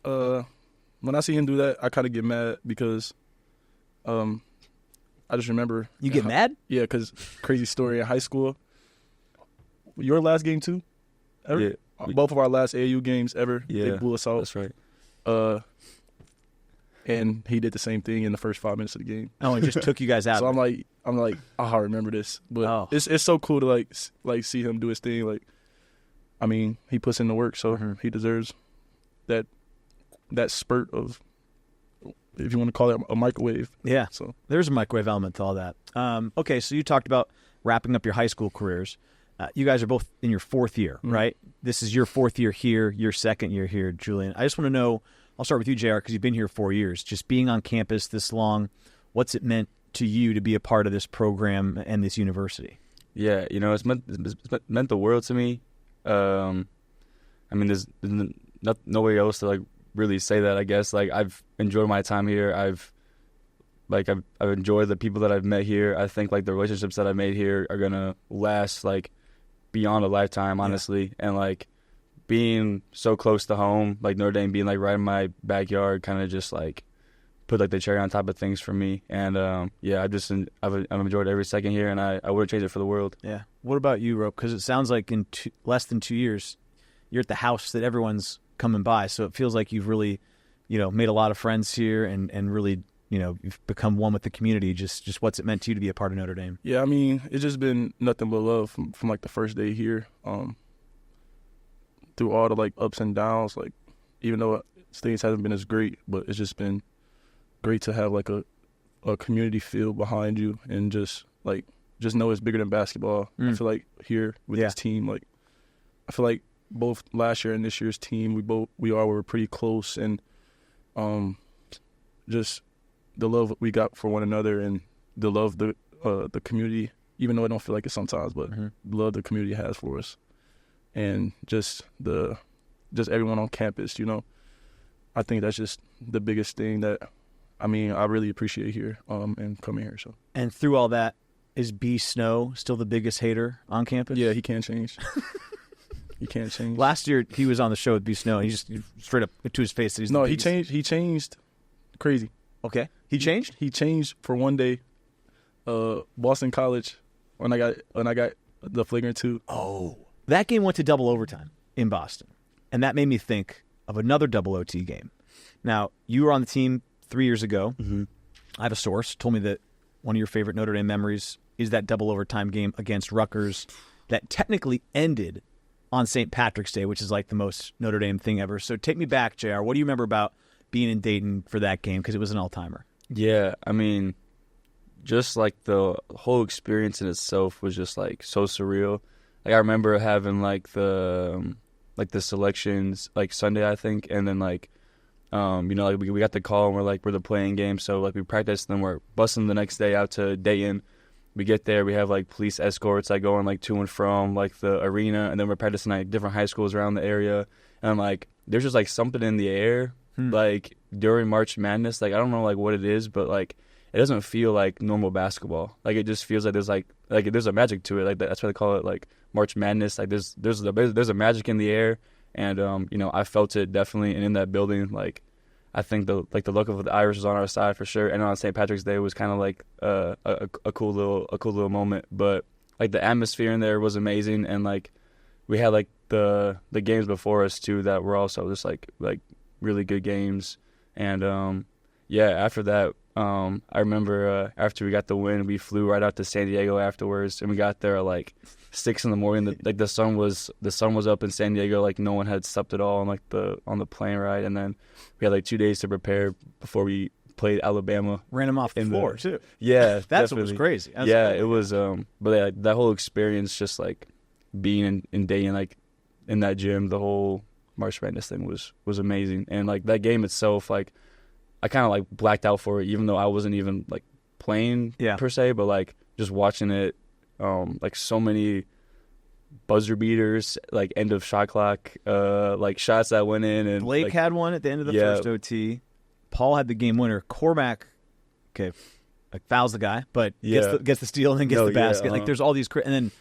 When I see him do that, I kind of get mad because I just remember. You get mad? Yeah, because crazy story in high school. Your last game too? Ever? Yeah. Both of our last AAU games ever. Yeah, they blew us out. That's right. And he did the same thing in the first 5 minutes of the game. Oh, and just took you guys out. So I'm like, I remember this. But it's so cool to like see him do his thing. Like, I mean, he puts in the work, so he deserves that spurt of, if you want to call it a microwave. Yeah. So there's a microwave element to all that. Okay, so you talked about wrapping up your high school careers. You guys are both in your fourth year, right? This is your fourth year here, your second year here, Julian. I just want to know, I'll start with you, JR, because you've been here 4 years. Just being on campus this long, what's it meant to you to be a part of this program and this university? Yeah, it's meant the world to me. I mean, there's no way else to like really say that, I guess. Like, I've enjoyed my time here. I've enjoyed the people that I've met here. I think like the relationships that I've made here are gonna last like beyond a lifetime, honestly. Yeah. And like being so close to home, like Notre Dame being like right in my backyard, kind of just like put like the cherry on top of things for me. And I've enjoyed every second here, and I wouldn't change it for the world. Yeah. What about you, Rope? Because it sounds like in less than 2 years, you're at the house that everyone's coming by. So it feels like you've really, made a lot of friends here, and really, you've become one with the community. Just what's it meant to you to be a part of Notre Dame? Yeah, I mean, it's just been nothing but love from like the first day here. Through all the like ups and downs, like even though things haven't been as great, but it's just been great to have like a community feel behind you, and just know it's bigger than basketball. I feel like here with this team, like I feel like both last year and this year's team, we were pretty close, and just the love we got for one another and the love the community, even though I don't feel like it sometimes, but the love the community has for us, and just everyone on campus, I think that's just the biggest thing that I really appreciate here and coming here. So. And through all that, is B Snow still the biggest hater on campus? Yeah, he can't change. He can't change. Last year he was on the show with B Snow. He just straight up to his face that he's the biggest. He changed crazy. Okay, he changed. He changed for one day. Boston College when I got the flagrant 2. Oh, that game went to double overtime in Boston, and that made me think of another double OT game. Now, you were on the team 3 years ago. Mm-hmm. I have a source told me that one of your favorite Notre Dame memories is that double overtime game against Rutgers that technically ended on St. Patrick's Day, which is like the most Notre Dame thing ever. So take me back, JR. What do you remember about being in Dayton for that game? Because it was an all-timer. Yeah, just like the whole experience in itself was just like so surreal. Like I remember having like the selections like Sunday, I think, and then like we got the call and we're the playing game, so like we practiced and then we're busing the next day out to Dayton. We get there, we have like police escorts like going like to and from like the arena, and then we're practicing like different high schools around the area, and like there's just like something in the air like during March Madness. Like I don't know like what it is, but like it doesn't feel like normal basketball. Like it just feels like there's a magic to it. Like that's why they call it like March Madness. Like there's a magic in the air, and I felt it definitely. And in that building, like I think the look of the Irish was on our side for sure. And on St. Patrick's Day was kind of like a cool little moment. But like the atmosphere in there was amazing, and like we had like the games before us too that were also just like really good games. And after that. I remember after we got the win, we flew right out to San Diego afterwards, and we got there at like 6 a.m. Like the sun was up in San Diego, like no one had slept at all on the plane ride, and then we had like 2 days to prepare before we played Alabama. Ran them off the floor too. Yeah, that's what was crazy. It was. But yeah, that whole experience, just like being in Dayton, like in that gym, the whole March Madness thing was amazing, and like that game itself, like. I kind of like blacked out for it, even though I wasn't even like playing per se, but like just watching it, like so many buzzer beaters, like end of shot clock, like shots that went in, and Blake had one at the end of the first OT. Paul had the game winner. Cormac, like fouls the guy, but gets the steal and then gets the basket. Like there's all these, and then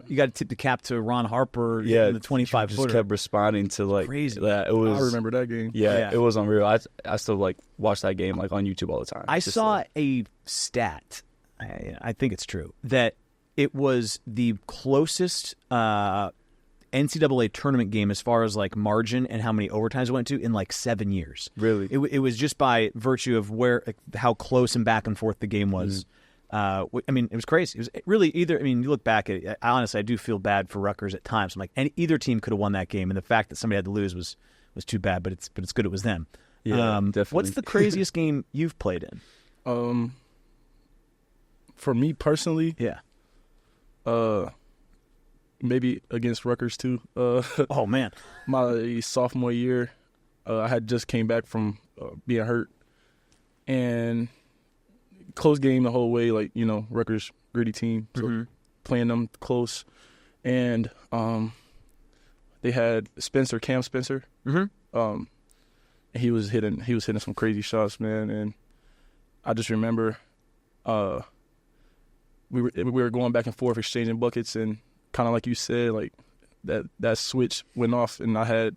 you got to tip the cap to Ron Harper in the 25 footer. Just kept responding to like crazy. It was. I remember that game. Yeah, it was unreal. I still like watch that game like on YouTube all the time. I saw a stat. I think it's true that it was the closest NCAA tournament game as far as like margin and how many overtimes it went to in like 7 years. Really? It was just by virtue of how close and back and forth the game was. It was crazy. It was really either. You look back at it. Honestly, I do feel bad for Rutgers at times. I'm like, either team could have won that game, and the fact that somebody had to lose was too bad. But it's good it was them. Yeah, definitely. What's the craziest game you've played in? For me personally, maybe against Rutgers too. Oh man, my sophomore year, I had just came back from being hurt, and close game the whole way. Like Rutgers gritty team, so playing them close, and they had Cam Spencer, and he was hitting some crazy shots, man. And I just remember, we were going back and forth exchanging buckets, and kind of like you said, like that switch went off, and I had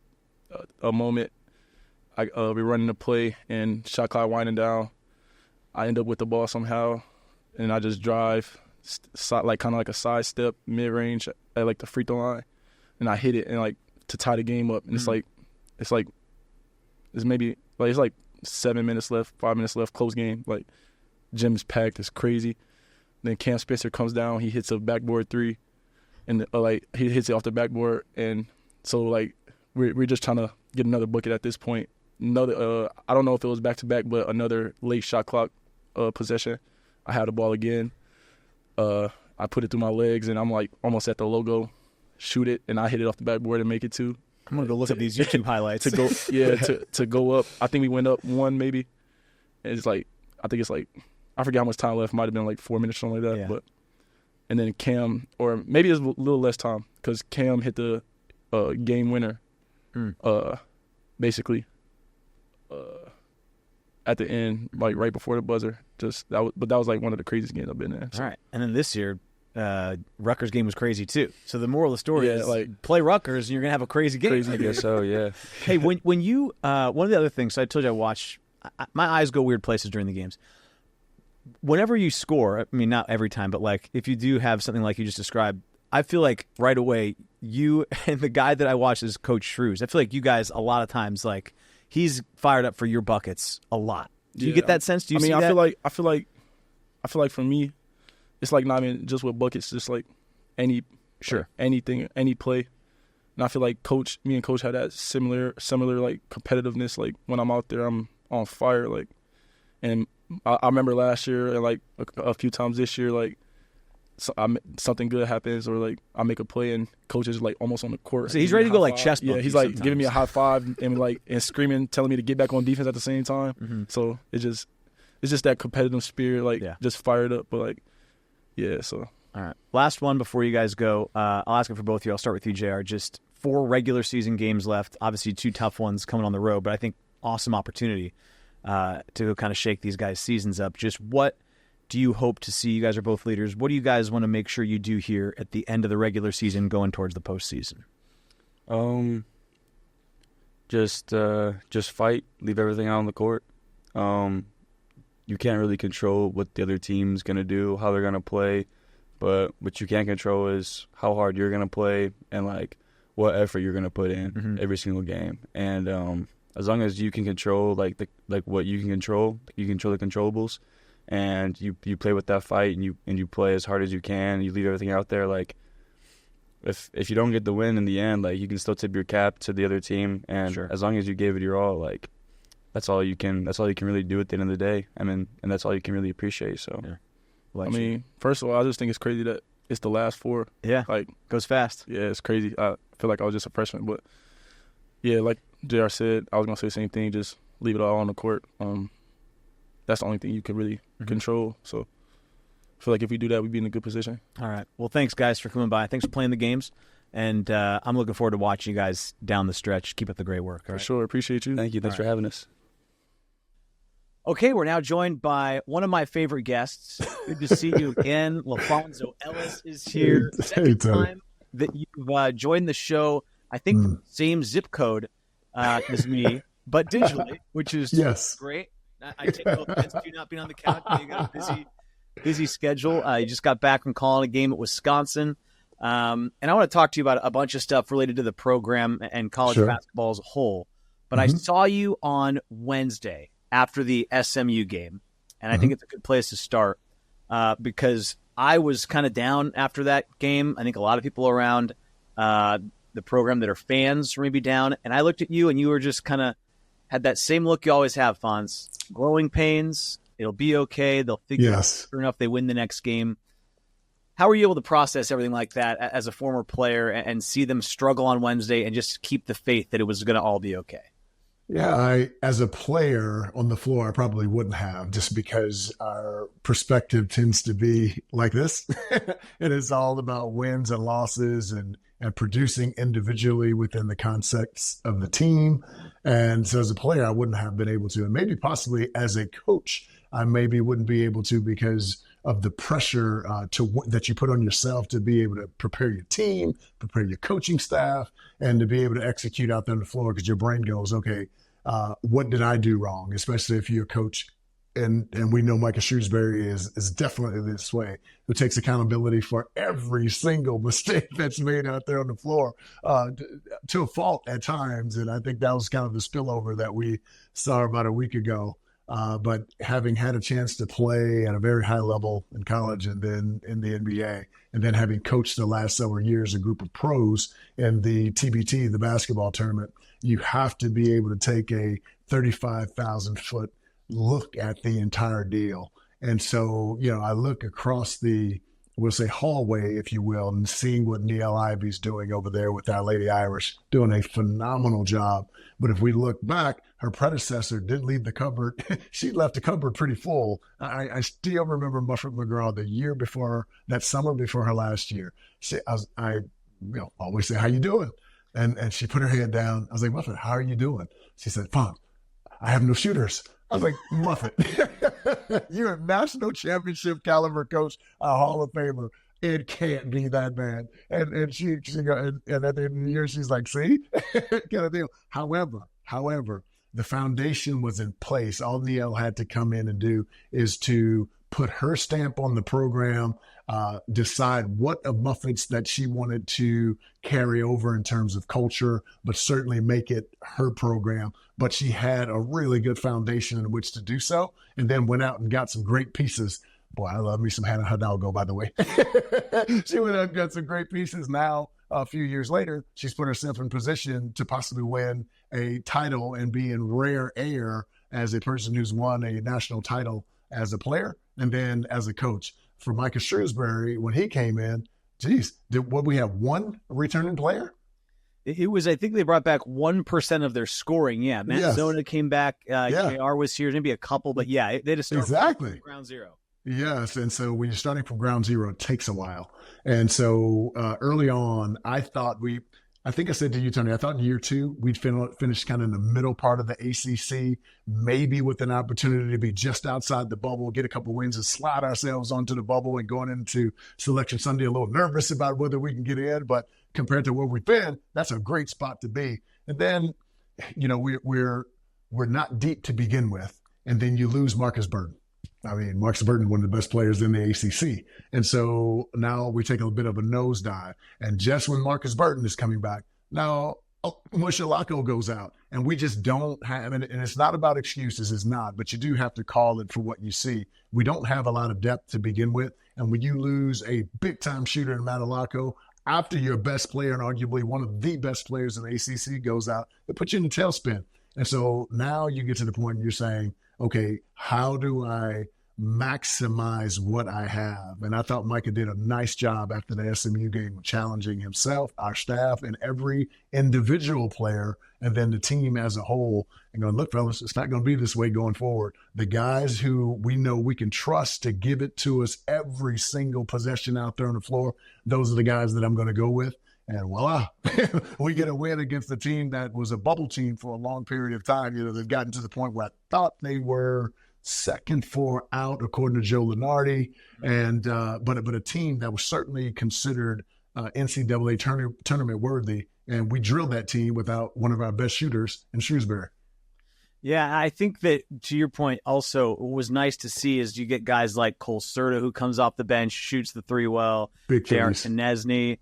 a moment. We were running the play, and shot clock winding down. I end up with the ball somehow, and I just drive, like kind of like a side step, mid range at like the free throw line, and I hit it, and like to tie the game up. And it's like it's 7 minutes left, 5 minutes left, close game. Like gym's packed, it's crazy. Then Cam Spencer comes down, he hits a backboard 3. And he hits it off the backboard, and so like we're just trying to get another bucket at this point. Another I don't know if it was back to back, but another late shot clock possession. I had the ball again. I put it through my legs, and I'm like almost at the logo, shoot it, and I hit it off the backboard and make it 2. I'm gonna go look at these YouTube highlights to go up. I think we went up 1 maybe. And it's like I think it's like I forget how much time left. Might have been like 4 minutes or something like that. Yeah. But and then Cam, or maybe it's a little less time because Cam hit the game winner. Basically. At the end, like right before the buzzer, but that was like one of the craziest games I've been in. So. All right, and then this year, Rutgers game was crazy too. So the moral of the story is like play Rutgers and you're gonna have a crazy game. Crazy, I guess so, yeah. Hey, when you one of the other things, so I told you I watch. My eyes go weird places during the games. Whenever you score, I mean, not every time, but like if you do have something like you just described, I feel like right away you and the guy that I watch is Coach Shrews. I feel like you guys a lot of times like. He's fired up for your buckets a lot. Do you get that sense? Do you see that? I feel like for me, it's like not even just with buckets, just like anything, any play. And I feel like me and Coach had that similar like competitiveness. Like when I'm out there, I'm on fire. Like, and I remember last year and like a few times this year, like something good happens or like I make a play and Coach is like almost on the court. So he's ready to go like chest bump. Yeah, he's like giving me a high five and screaming, telling me to get back on defense at the same time. Mm-hmm. So it's just that competitive spirit, like just fired up. But like, yeah. So all right, last one before you guys go. I'll ask it for both of you. I'll start with you, JR. Just 4 regular season games left. Obviously 2 tough ones coming on the road, but I think awesome opportunity to kind of shake these guys' seasons up. Just what do you hope to see? You guys are both leaders. What do you guys want to make sure you do here at the end of the regular season going towards the postseason? Just fight, leave everything out on the court. You can't really control what the other team's going to do, how they're going to play, but what you can control is how hard you're going to play and like what effort you're going to put in every single game. And as long as you can control like what you can control the controllables. And you play with that fight and you play as hard as you can. You leave everything out there. Like if you don't get the win in the end, like you can still tip your cap to the other team. And as long as you gave it your all, like that's all you can really do at the end of the day. I mean, and that's all you can really appreciate. So, I mean, first of all, I just think it's crazy that it's the last 4. Yeah, like goes fast. Yeah, it's crazy. I feel like I was just a freshman, but yeah, like JR said, I was gonna say the same thing. Just leave it all on the court. That's the only thing you can really control. So I feel like if we do that, we'd be in a good position. All right. Well, thanks, guys, for coming by. Thanks for playing the games. And I'm looking forward to watching you guys down the stretch. Keep up the great work. For sure. Appreciate you. Thank you. Thanks for having us. Okay, we're now joined by one of my favorite guests. Good to see you again. LaPhonso Ellis is here. Second time that you've joined the show. I think same zip code as me, but digitally, which is great. I take no offense to you not being on the couch. You got a busy schedule. You just got back from calling a game at Wisconsin. And I want to talk to you about a bunch of stuff related to the program and college basketball as a whole. But I saw you on Wednesday after the SMU game, and I think it's a good place to start because I was kind of down after that game. I think a lot of people around the program that are fans were maybe down, and I looked at you, and you were just kind of had that same look you always have, Fonz. Growing pains. It'll be okay. They'll figure it out. Sure enough, they win the next game. How were you able to process everything like that as a former player and see them struggle on Wednesday and just keep the faith that it was going to all be okay? Yeah, as a player on the floor, I probably wouldn't have, just because our perspective tends to be like this. It is all about wins and losses and producing individually within the context of the team. And so as a player, I wouldn't have been able to. And maybe possibly as a coach, I maybe wouldn't be able to because of the pressure that you put on yourself to be able to prepare your team, prepare your coaching staff, and to be able to execute out there on the floor because your brain goes, okay, what did I do wrong? Especially if you're a coach. And we know Micah Shrewsberry is definitely this way, who takes accountability for every single mistake that's made out there on the floor to a fault at times. And I think that was kind of the spillover that we saw about a week ago. But having had a chance to play at a very high level in college and then in the NBA, and then having coached the last several years a group of pros in the TBT, the basketball tournament, you have to be able to take a 35,000-foot look at the entire deal. And so, I look across the we'll say hallway, if you will, and seeing what Neil Ivy's doing over there with Our Lady Irish, doing a phenomenal job. But if we look back, her predecessor didn't leave the cupboard. She left the cupboard pretty full. I still remember Muffet McGraw the year before, that summer before her last year. I always say, how you doing? And she put her head down. I was like, Muffet, how are you doing? She said, Funk, I have no shooters. I was like, Muffet, you're a national championship caliber coach, a Hall of Famer. It can't be that bad. And she and at the end of the year, she's like, see, kind of deal. However, the foundation was in place. All Neil had to come in and do is to put her stamp on the program, decide what of Muffets that she wanted to carry over in terms of culture, but certainly make it her program. But she had a really good foundation in which to do so, and then went out and got some great pieces. Boy, I love me some Hannah Hidalgo, by the way. She went out and got some great pieces. Now, a few years later, she's put herself in position to possibly win a title and be in rare air as a person who's won a national title as a player and then as a coach. For Micah Shrewsberry, when he came in, we have one returning player? It was, I think they brought back 1% of their scoring. Yeah, Matt Zona came back. JR was here, maybe a couple, but yeah, they just started from ground zero. Yes, and so when you're starting from ground zero, it takes a while. And so early on, I think I said to you, Tony, I thought in year 2, we'd finish kind of in the middle part of the ACC, maybe with an opportunity to be just outside the bubble, get a couple wins and slide ourselves onto the bubble, and going into Selection Sunday a little nervous about whether we can get in. But compared to where we've been, that's a great spot to be. And then, we're not deep to begin with. And then you lose Markus Burton. I mean, Markus Burton, one of the best players in the ACC. And so now we take a bit of a nosedive. And just when Markus Burton is coming back, now Mushalako goes out. And we just don't have, and it's not about excuses, it's not, but you do have to call it for what you see. We don't have a lot of depth to begin with. And when you lose a big-time shooter in Madalako, after your best player and arguably one of the best players in the ACC goes out, it puts you in a tailspin. And so now you get to the point you're saying, okay, how do I maximize what I have? And I thought Micah did a nice job after the SMU game, challenging himself, our staff, and every individual player, and then the team as a whole, and going, look, fellas, it's not going to be this way going forward. The guys who we know we can trust to give it to us every single possession out there on the floor, those are the guys that I'm going to go with. And voila, we get a win against a team that was a bubble team for a long period of time. They've gotten to the point where I thought they were second 4 out, according to Joe Lunardi, and but a team that was certainly considered NCAA tournament worthy. And we drilled that team without one of our best shooters in Shrewsberry. Yeah, I think that, to your point, also, what was nice to see is you get guys like Cole Serta, who comes off the bench, shoots the three well. J.R. Konieczny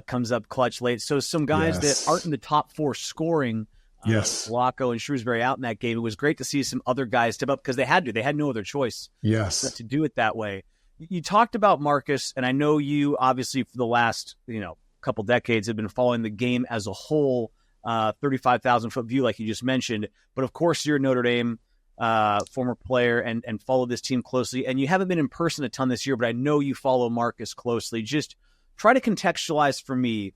comes up clutch late. So some guys that aren't in the top 4 scoring, Lacko and Shrewsberry out in that game. It was great to see some other guys step up because they had to. They had no other choice to do it that way. You talked about Markus, and I know you, obviously, for the last couple decades have been following the game as a whole, 35,000-foot view like you just mentioned. But, of course, you're a Notre Dame former player and follow this team closely. And you haven't been in person a ton this year, but I know you follow Markus closely. Just try to contextualize for me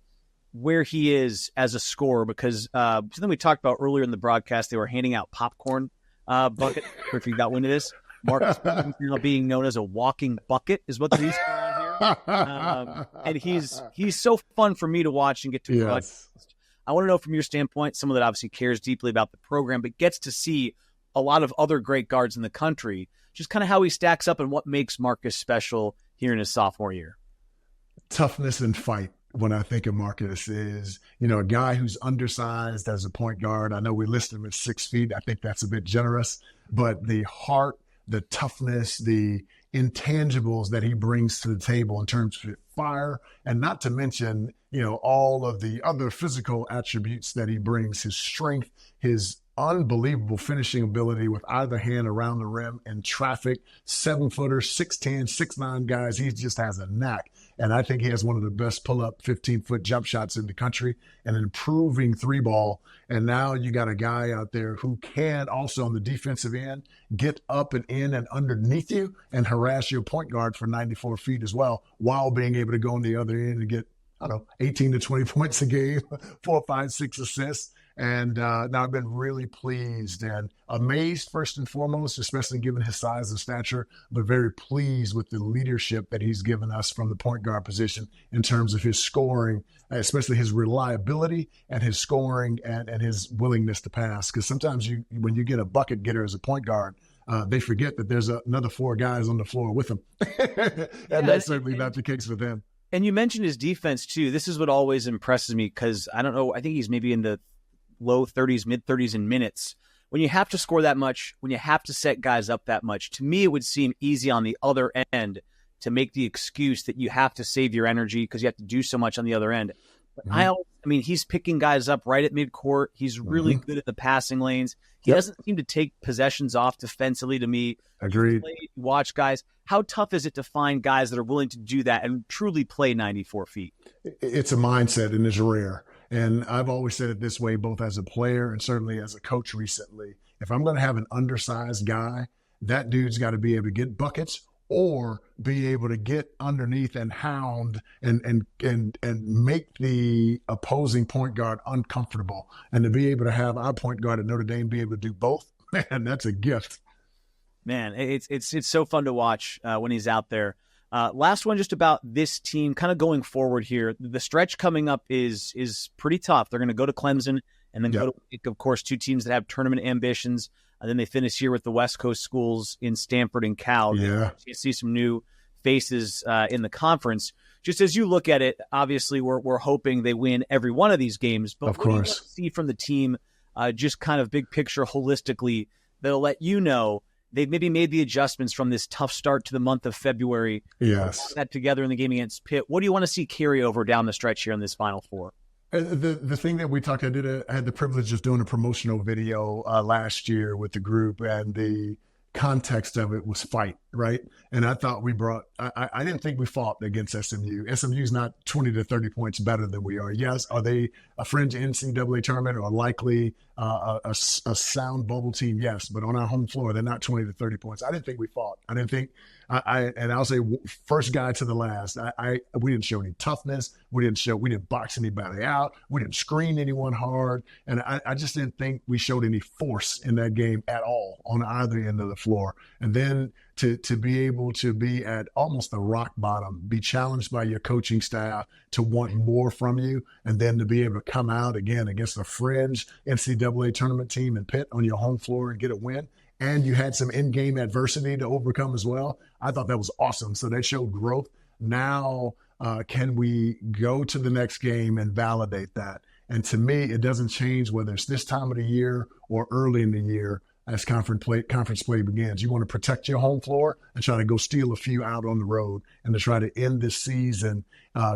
where he is as a scorer, because something we talked about earlier in the broadcast, they were handing out popcorn bucket. If you got wind of this, Markus being known as a walking bucket is what they're around here. And he's so fun for me to watch and get to watch. I want to know from your standpoint, someone that obviously cares deeply about the program, but gets to see a lot of other great guards in the country, just kind of how he stacks up and what makes Markus special here in his sophomore year. Toughness and fight. When I think of Markus is, a guy who's undersized as a point guard. I know we list him at 6 feet. I think that's a bit generous, but the heart, the toughness, the intangibles that he brings to the table in terms of fire, and not to mention, all of the other physical attributes that he brings, his strength, his unbelievable finishing ability with either hand around the rim in traffic, 7-footer, 6'10", 6'9" guys. He just has a knack. And I think he has one of the best pull-up 15-foot jump shots in the country, and an improving three ball. And now you got a guy out there who can also, on the defensive end, get up and in and underneath you and harass your point guard for 94 feet as well, while being able to go on the other end and get, 18 to 20 points a game, 4, 5, 6 assists. And now I've been really pleased and amazed, first and foremost, especially given his size and stature, but very pleased with the leadership that he's given us from the point guard position in terms of his scoring, especially his reliability and his scoring and his willingness to pass. Because sometimes when you get a bucket getter as a point guard, they forget that there's another 4 guys on the floor with him. And that's certainly not the case with him. And you mentioned his defense, too. This is what always impresses me because, I don't know, I think he's maybe in the low 30s, mid 30s in minutes. When you have to score that much, when you have to set guys up that much, to me, it would seem easy on the other end to make the excuse that you have to save your energy because you have to do so much on the other end. But he's picking guys up right at midcourt. He's really good at the passing lanes. He doesn't seem to take possessions off defensively to me. Agreed. Watch guys. How tough is it to find guys that are willing to do that and truly play 94 feet? It's a mindset, and it's rare. And I've always said it this way, both as a player and certainly as a coach recently. If I'm going to have an undersized guy, that dude's got to be able to get buckets or be able to get underneath and hound and make the opposing point guard uncomfortable. And to be able to have our point guard at Notre Dame be able to do both, man, that's a gift. Man, it's so fun to watch when he's out there. Last one, just about this team, kind of going forward here. The stretch coming up is pretty tough. They're going to go to Clemson and then go to, of course, 2 teams that have tournament ambitions. And then they finish here with the West Coast schools in Stanford and Cal. Yeah. You see some new faces in the conference. Just as you look at it, obviously we're hoping they win every one of these games. But of what do you course, want to see from the team, just kind of big picture holistically, that'll let you know they've maybe made the adjustments from this tough start to the month of February. Yes. That together in the game against Pitt. What do you want to see carry over down the stretch here in this Final Four? The thing that we talked, I had the privilege of doing a promotional video last year with the group, and the context of it was fight, right? And I thought I didn't think we fought against SMU. SMU's not 20 to 30 points better than we are. Yes, are they a fringe NCAA tournament or likely a sound bubble team? Yes, but on our home floor, they're not 20 to 30 points. I didn't think we fought. I didn't think, and I'll say first guy to the last, we didn't show any toughness. We didn't box anybody out. We didn't screen anyone hard. And I just didn't think we showed any force in that game at all on either end of the floor. And then to be able to be at almost the rock bottom, be challenged by your coaching staff to want more from you, and then to be able to come out again against a fringe NCAA tournament team and Pitt on your home floor and get a win. And you had some in-game adversity to overcome as well. I thought that was awesome. So that showed growth. Now, can we go to the next game and validate that? And to me, it doesn't change whether it's this time of the year or early in the year as conference play begins. You want to protect your home floor and try to go steal a few out on the road, and to try to end this season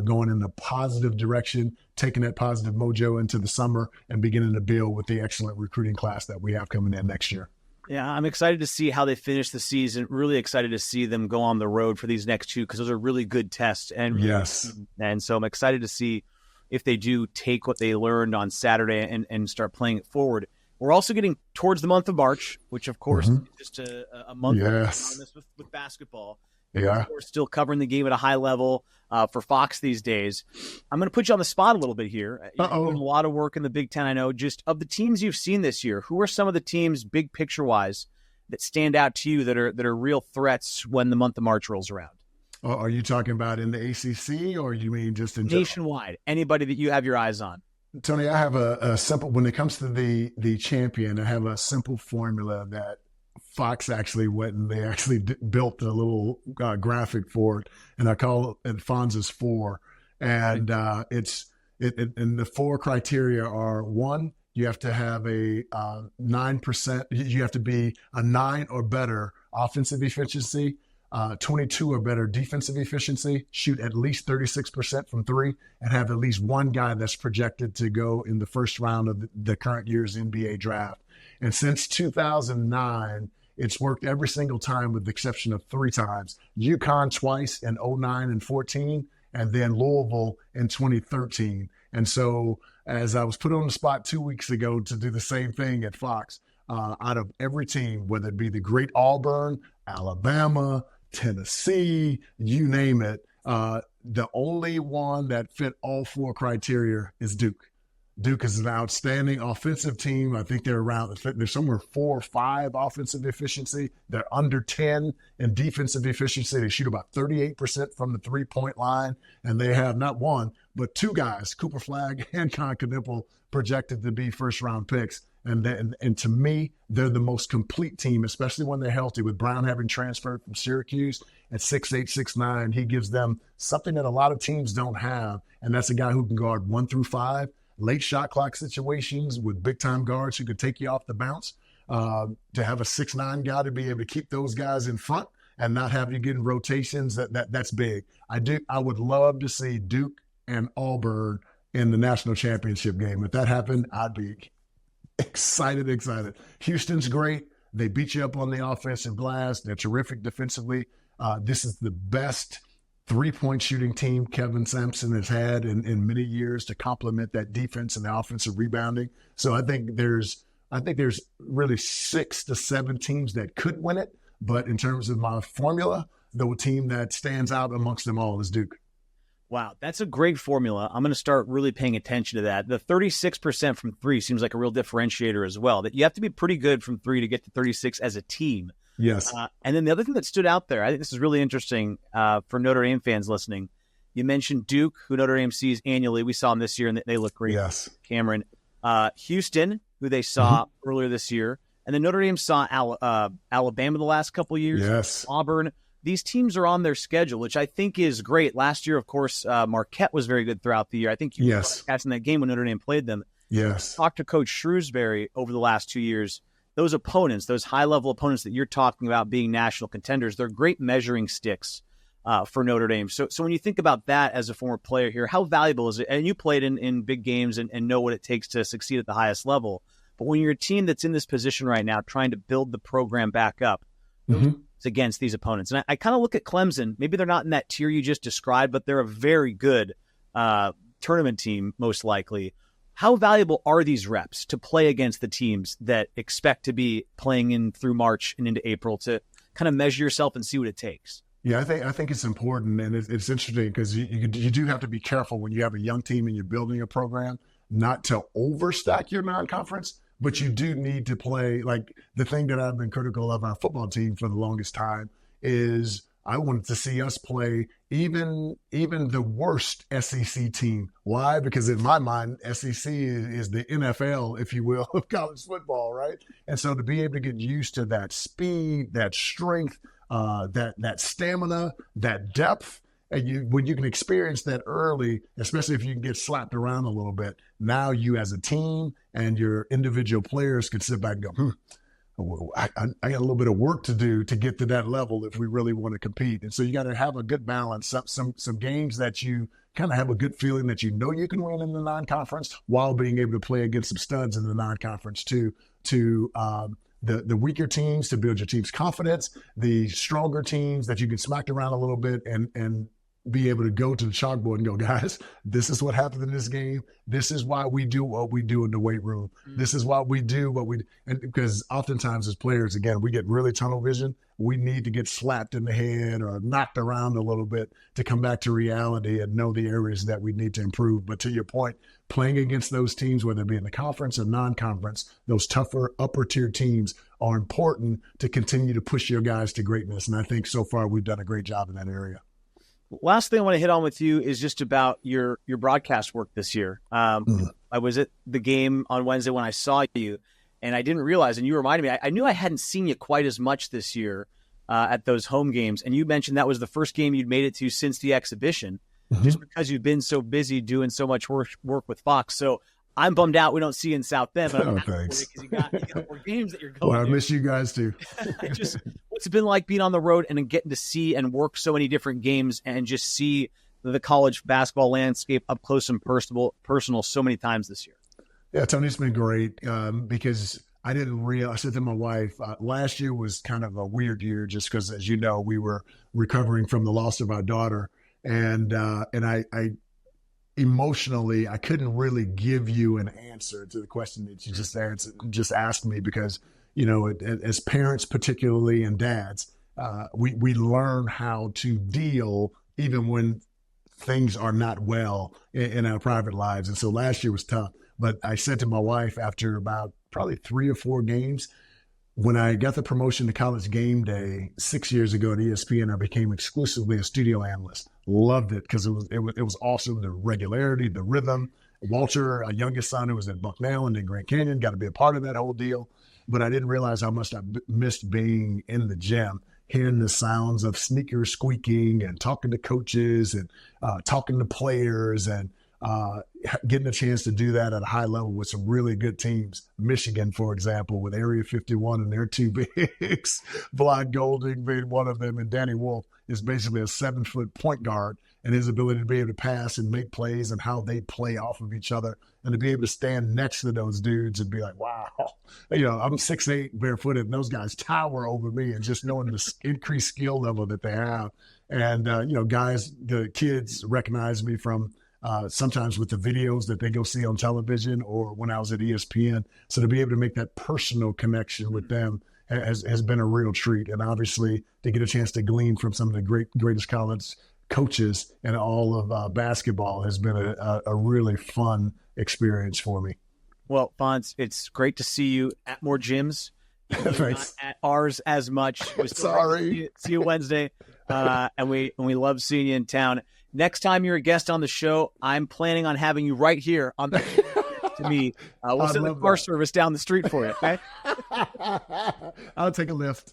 going in a positive direction, taking that positive mojo into the summer and beginning to build with the excellent recruiting class that we have coming in next year. Yeah, I'm excited to see how they finish the season. Really excited to see them go on the road for these next 2 because those are really good tests. And yes, and so I'm excited to see if they do take what they learned on Saturday and start playing it forward. We're also getting towards the month of March, which, of course, is just a month with basketball. Yeah. We're still covering the game at a high level for Fox these days. I'm going to put you on the spot a little bit here. You're doing a lot of work in the Big Ten, I know. Just of the teams you've seen this year, who are some of the teams, big picture-wise, that stand out to you that are real threats when the month of March rolls around? Are you talking about in the ACC, or you mean just in general? Nationwide, anybody that you have your eyes on. Tony, I have a simple, when it comes to the champion, I have a simple formula that Fox actually went and they actually built a little graphic for it, and I call it Fonz's 4. And and the 4 criteria are: 1, you have to have a 9%, you have to be a 9 or better offensive efficiency, 22 or better defensive efficiency, shoot at least 36% from 3, and have at least one guy that's projected to go in the first round of the current year's NBA draft. And since 2009, it's worked every single time with the exception of 3 times. UConn twice in 09 and 14, and then Louisville in 2013. And so as I was put on the spot 2 weeks ago to do the same thing at Fox, out of every team, whether it be the great Auburn, Alabama, Tennessee, you name it, the only one that fit all four criteria is Duke. Duke is an outstanding offensive team. I think they're somewhere 4 or 5 offensive efficiency. They're under 10 in defensive efficiency. They shoot about 38% from the 3-point line, and they have not one, but 2 guys, Cooper Flagg and Con Knippel, projected to be first-round picks. And to me, they're the most complete team, especially when they're healthy, with Brown having transferred from Syracuse at 6'8", 6'9". He gives them something that a lot of teams don't have, and that's a guy who can guard 1 through 5. Late shot clock situations with big-time guards who could take you off the bounce. To have a 6'9" guy to be able to keep those guys in front and not have you getting rotations, that's big. I would love to see Duke and Auburn in the national championship game. If that happened, I'd be excited. Houston's great. They beat you up on the offensive glass. They're terrific defensively. This is the best 3-point shooting team Kevin Sampson has had in many years to complement that defense and the offensive rebounding. So I think there's really 6 to 7 teams that could win it. But in terms of my formula, the team that stands out amongst them all is Duke. Wow, that's a great formula. I'm going to start really paying attention to that. The 36% from 3 seems like a real differentiator as well, that you have to be pretty good from 3 to get to 36 as a team. Yes. And then the other thing that stood out there, I think this is really interesting for Notre Dame fans listening. You mentioned Duke, who Notre Dame sees annually. We saw them this year, and they look great. Yes. Cameron. Houston, who they saw earlier this year. And then Notre Dame saw Alabama the last couple of years. Yes. Auburn. These teams are on their schedule, which I think is great. Last year, of course, Marquette was very good throughout the year. I think you were catching that game when Notre Dame played them. Yes. Talked to Coach Shrewsberry over the last 2 years. Those opponents, those high-level opponents that you're talking about being national contenders, they're great measuring sticks for Notre Dame. So when you think about that as a former player here, how valuable is it? And you played in big games and know what it takes to succeed at the highest level. But when you're a team that's in this position right now trying to build the program back up, it's against these opponents. And I kind of look at Clemson. Maybe they're not in that tier you just described, but they're a very good tournament team, most likely. How valuable are these reps to play against the teams that expect to be playing in through March and into April to kind of measure yourself and see what it takes? Yeah, I think it's important, and it's interesting because you do have to be careful when you have a young team and you're building a program not to overstack your non-conference, but you do need to play. Like, the thing that I've been critical of our football team for the longest time is I wanted to see us play even the worst SEC team. Why? Because in my mind, SEC is the NFL, if you will, of college football, right? And so to be able to get used to that speed, that strength, that stamina, that depth, and when you can experience that early, especially if you can get slapped around a little bit, now you as a team and your individual players can sit back and go, I got a little bit of work to do to get to that level if we really want to compete. And so you got to have a good balance, some games that you kind of have a good feeling that you know you can win in the non-conference while being able to play against some studs in the non-conference too, to the weaker teams to build your team's confidence, the stronger teams that you can smack around a little bit and be able to go to the chalkboard and go, guys, this is what happened in this game. This is why we do what we do in the weight room. This is why we do what we do. And because oftentimes as players, again, we get really tunnel vision. We need to get slapped in the head or knocked around a little bit to come back to reality and know the areas that we need to improve. But to your point, playing against those teams, whether it be in the conference or non-conference, those tougher upper tier teams are important to continue to push your guys to greatness. And I think so far we've done a great job in that area. Last thing I want to hit on with you is just about your broadcast work this year. I was at the game on Wednesday when I saw you, and I didn't realize, and you reminded me, I knew I hadn't seen you quite as much this year at those home games. And you mentioned that was the first game you'd made it to since the exhibition, just because you've been so busy doing so much work with Fox. So I'm bummed out we don't see you in South Bend. But Thanks. Because you got more games that you're going Well, I to. miss you guys too. What's it been like being on the road and getting to see and work so many different games and just see the college basketball landscape up close and personal so many times this year? Yeah, Tony, it's been great because I didn't realize, I said to my wife, last year was kind of a weird year just because, as you know, we were recovering from the loss of our daughter. And I emotionally, I couldn't really give you an answer to the question that you just asked me, because, you know, as parents, particularly, and dads, we learn how to deal even when things are not well in our private lives. And so last year was tough. But I said to my wife after about probably 3 or 4 games, when I got the promotion to College Game Day 6 years ago at ESPN, I became exclusively a studio analyst. Loved it because it was awesome. The regularity, the rhythm. Walter, our youngest son, who was at Bucknell and in Grand Canyon, got to be a part of that whole deal. But I didn't realize how much I missed being in the gym, hearing the sounds of sneakers squeaking and talking to coaches and talking to players and getting a chance to do that at a high level with some really good teams. Michigan, for example, with Area 51 and their 2 bigs, Vlad Golding being one of them, and Danny Wolf is basically a 7-foot point guard, and his ability to be able to pass and make plays and how they play off of each other, and to be able to stand next to those dudes and be like, wow, you know, I'm 6'8", barefooted, and those guys tower over me, and just knowing the increased skill level that they have. And, you know, the kids recognize me from sometimes with the videos that they go see on television or when I was at ESPN. So to be able to make that personal connection with them has been a real treat. And obviously to get a chance to glean from some of the greatest college coaches in all of basketball has been a really fun experience for me. Well, Fonz, it's great to see you at more gyms. Thanks. Not at ours as much. Sorry. See you Wednesday. And we love seeing you in town. Next time you're a guest on the show, I'm planning on having you right here on the to me. We'll send the car service down the street for you, okay? I'll take a lift.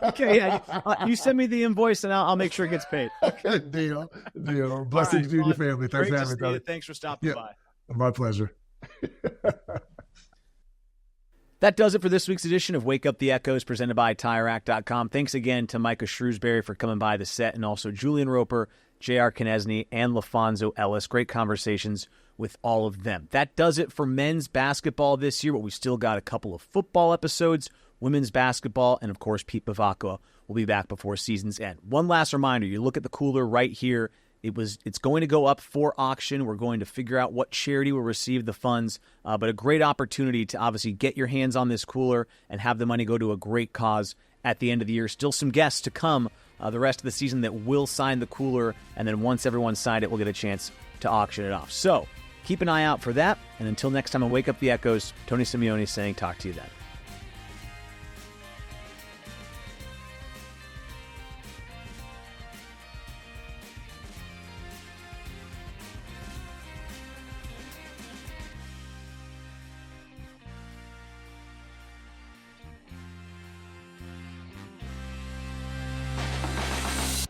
Okay, yeah. You send me the invoice and I'll make sure it gets paid. Okay, deal. Blessings to you and your family. Thanks for having me. Thanks for stopping by. My pleasure. That does it for this week's edition of Wake Up the Echoes, presented by TireRack.com. Thanks again to Micah Shrewsberry for coming by the set, and also Julian Roper, J.R. Konieczny, and LaPhonso Ellis. Great conversations with all of them. That does it for men's basketball this year, but we still got a couple of football episodes, women's basketball, and of course Pete Bavacqua will be back before season's end. One last reminder, you look at the cooler right here. It's going to go up for auction. We're going to figure out what charity will receive the funds, but a great opportunity to obviously get your hands on this cooler and have the money go to a great cause at the end of the year. Still some guests to come the rest of the season that will sign the cooler, and then once everyone's signed it, we'll get a chance to auction it off. So keep an eye out for that, and until next time on Wake Up the Echoes, Tony Simeone saying talk to you then.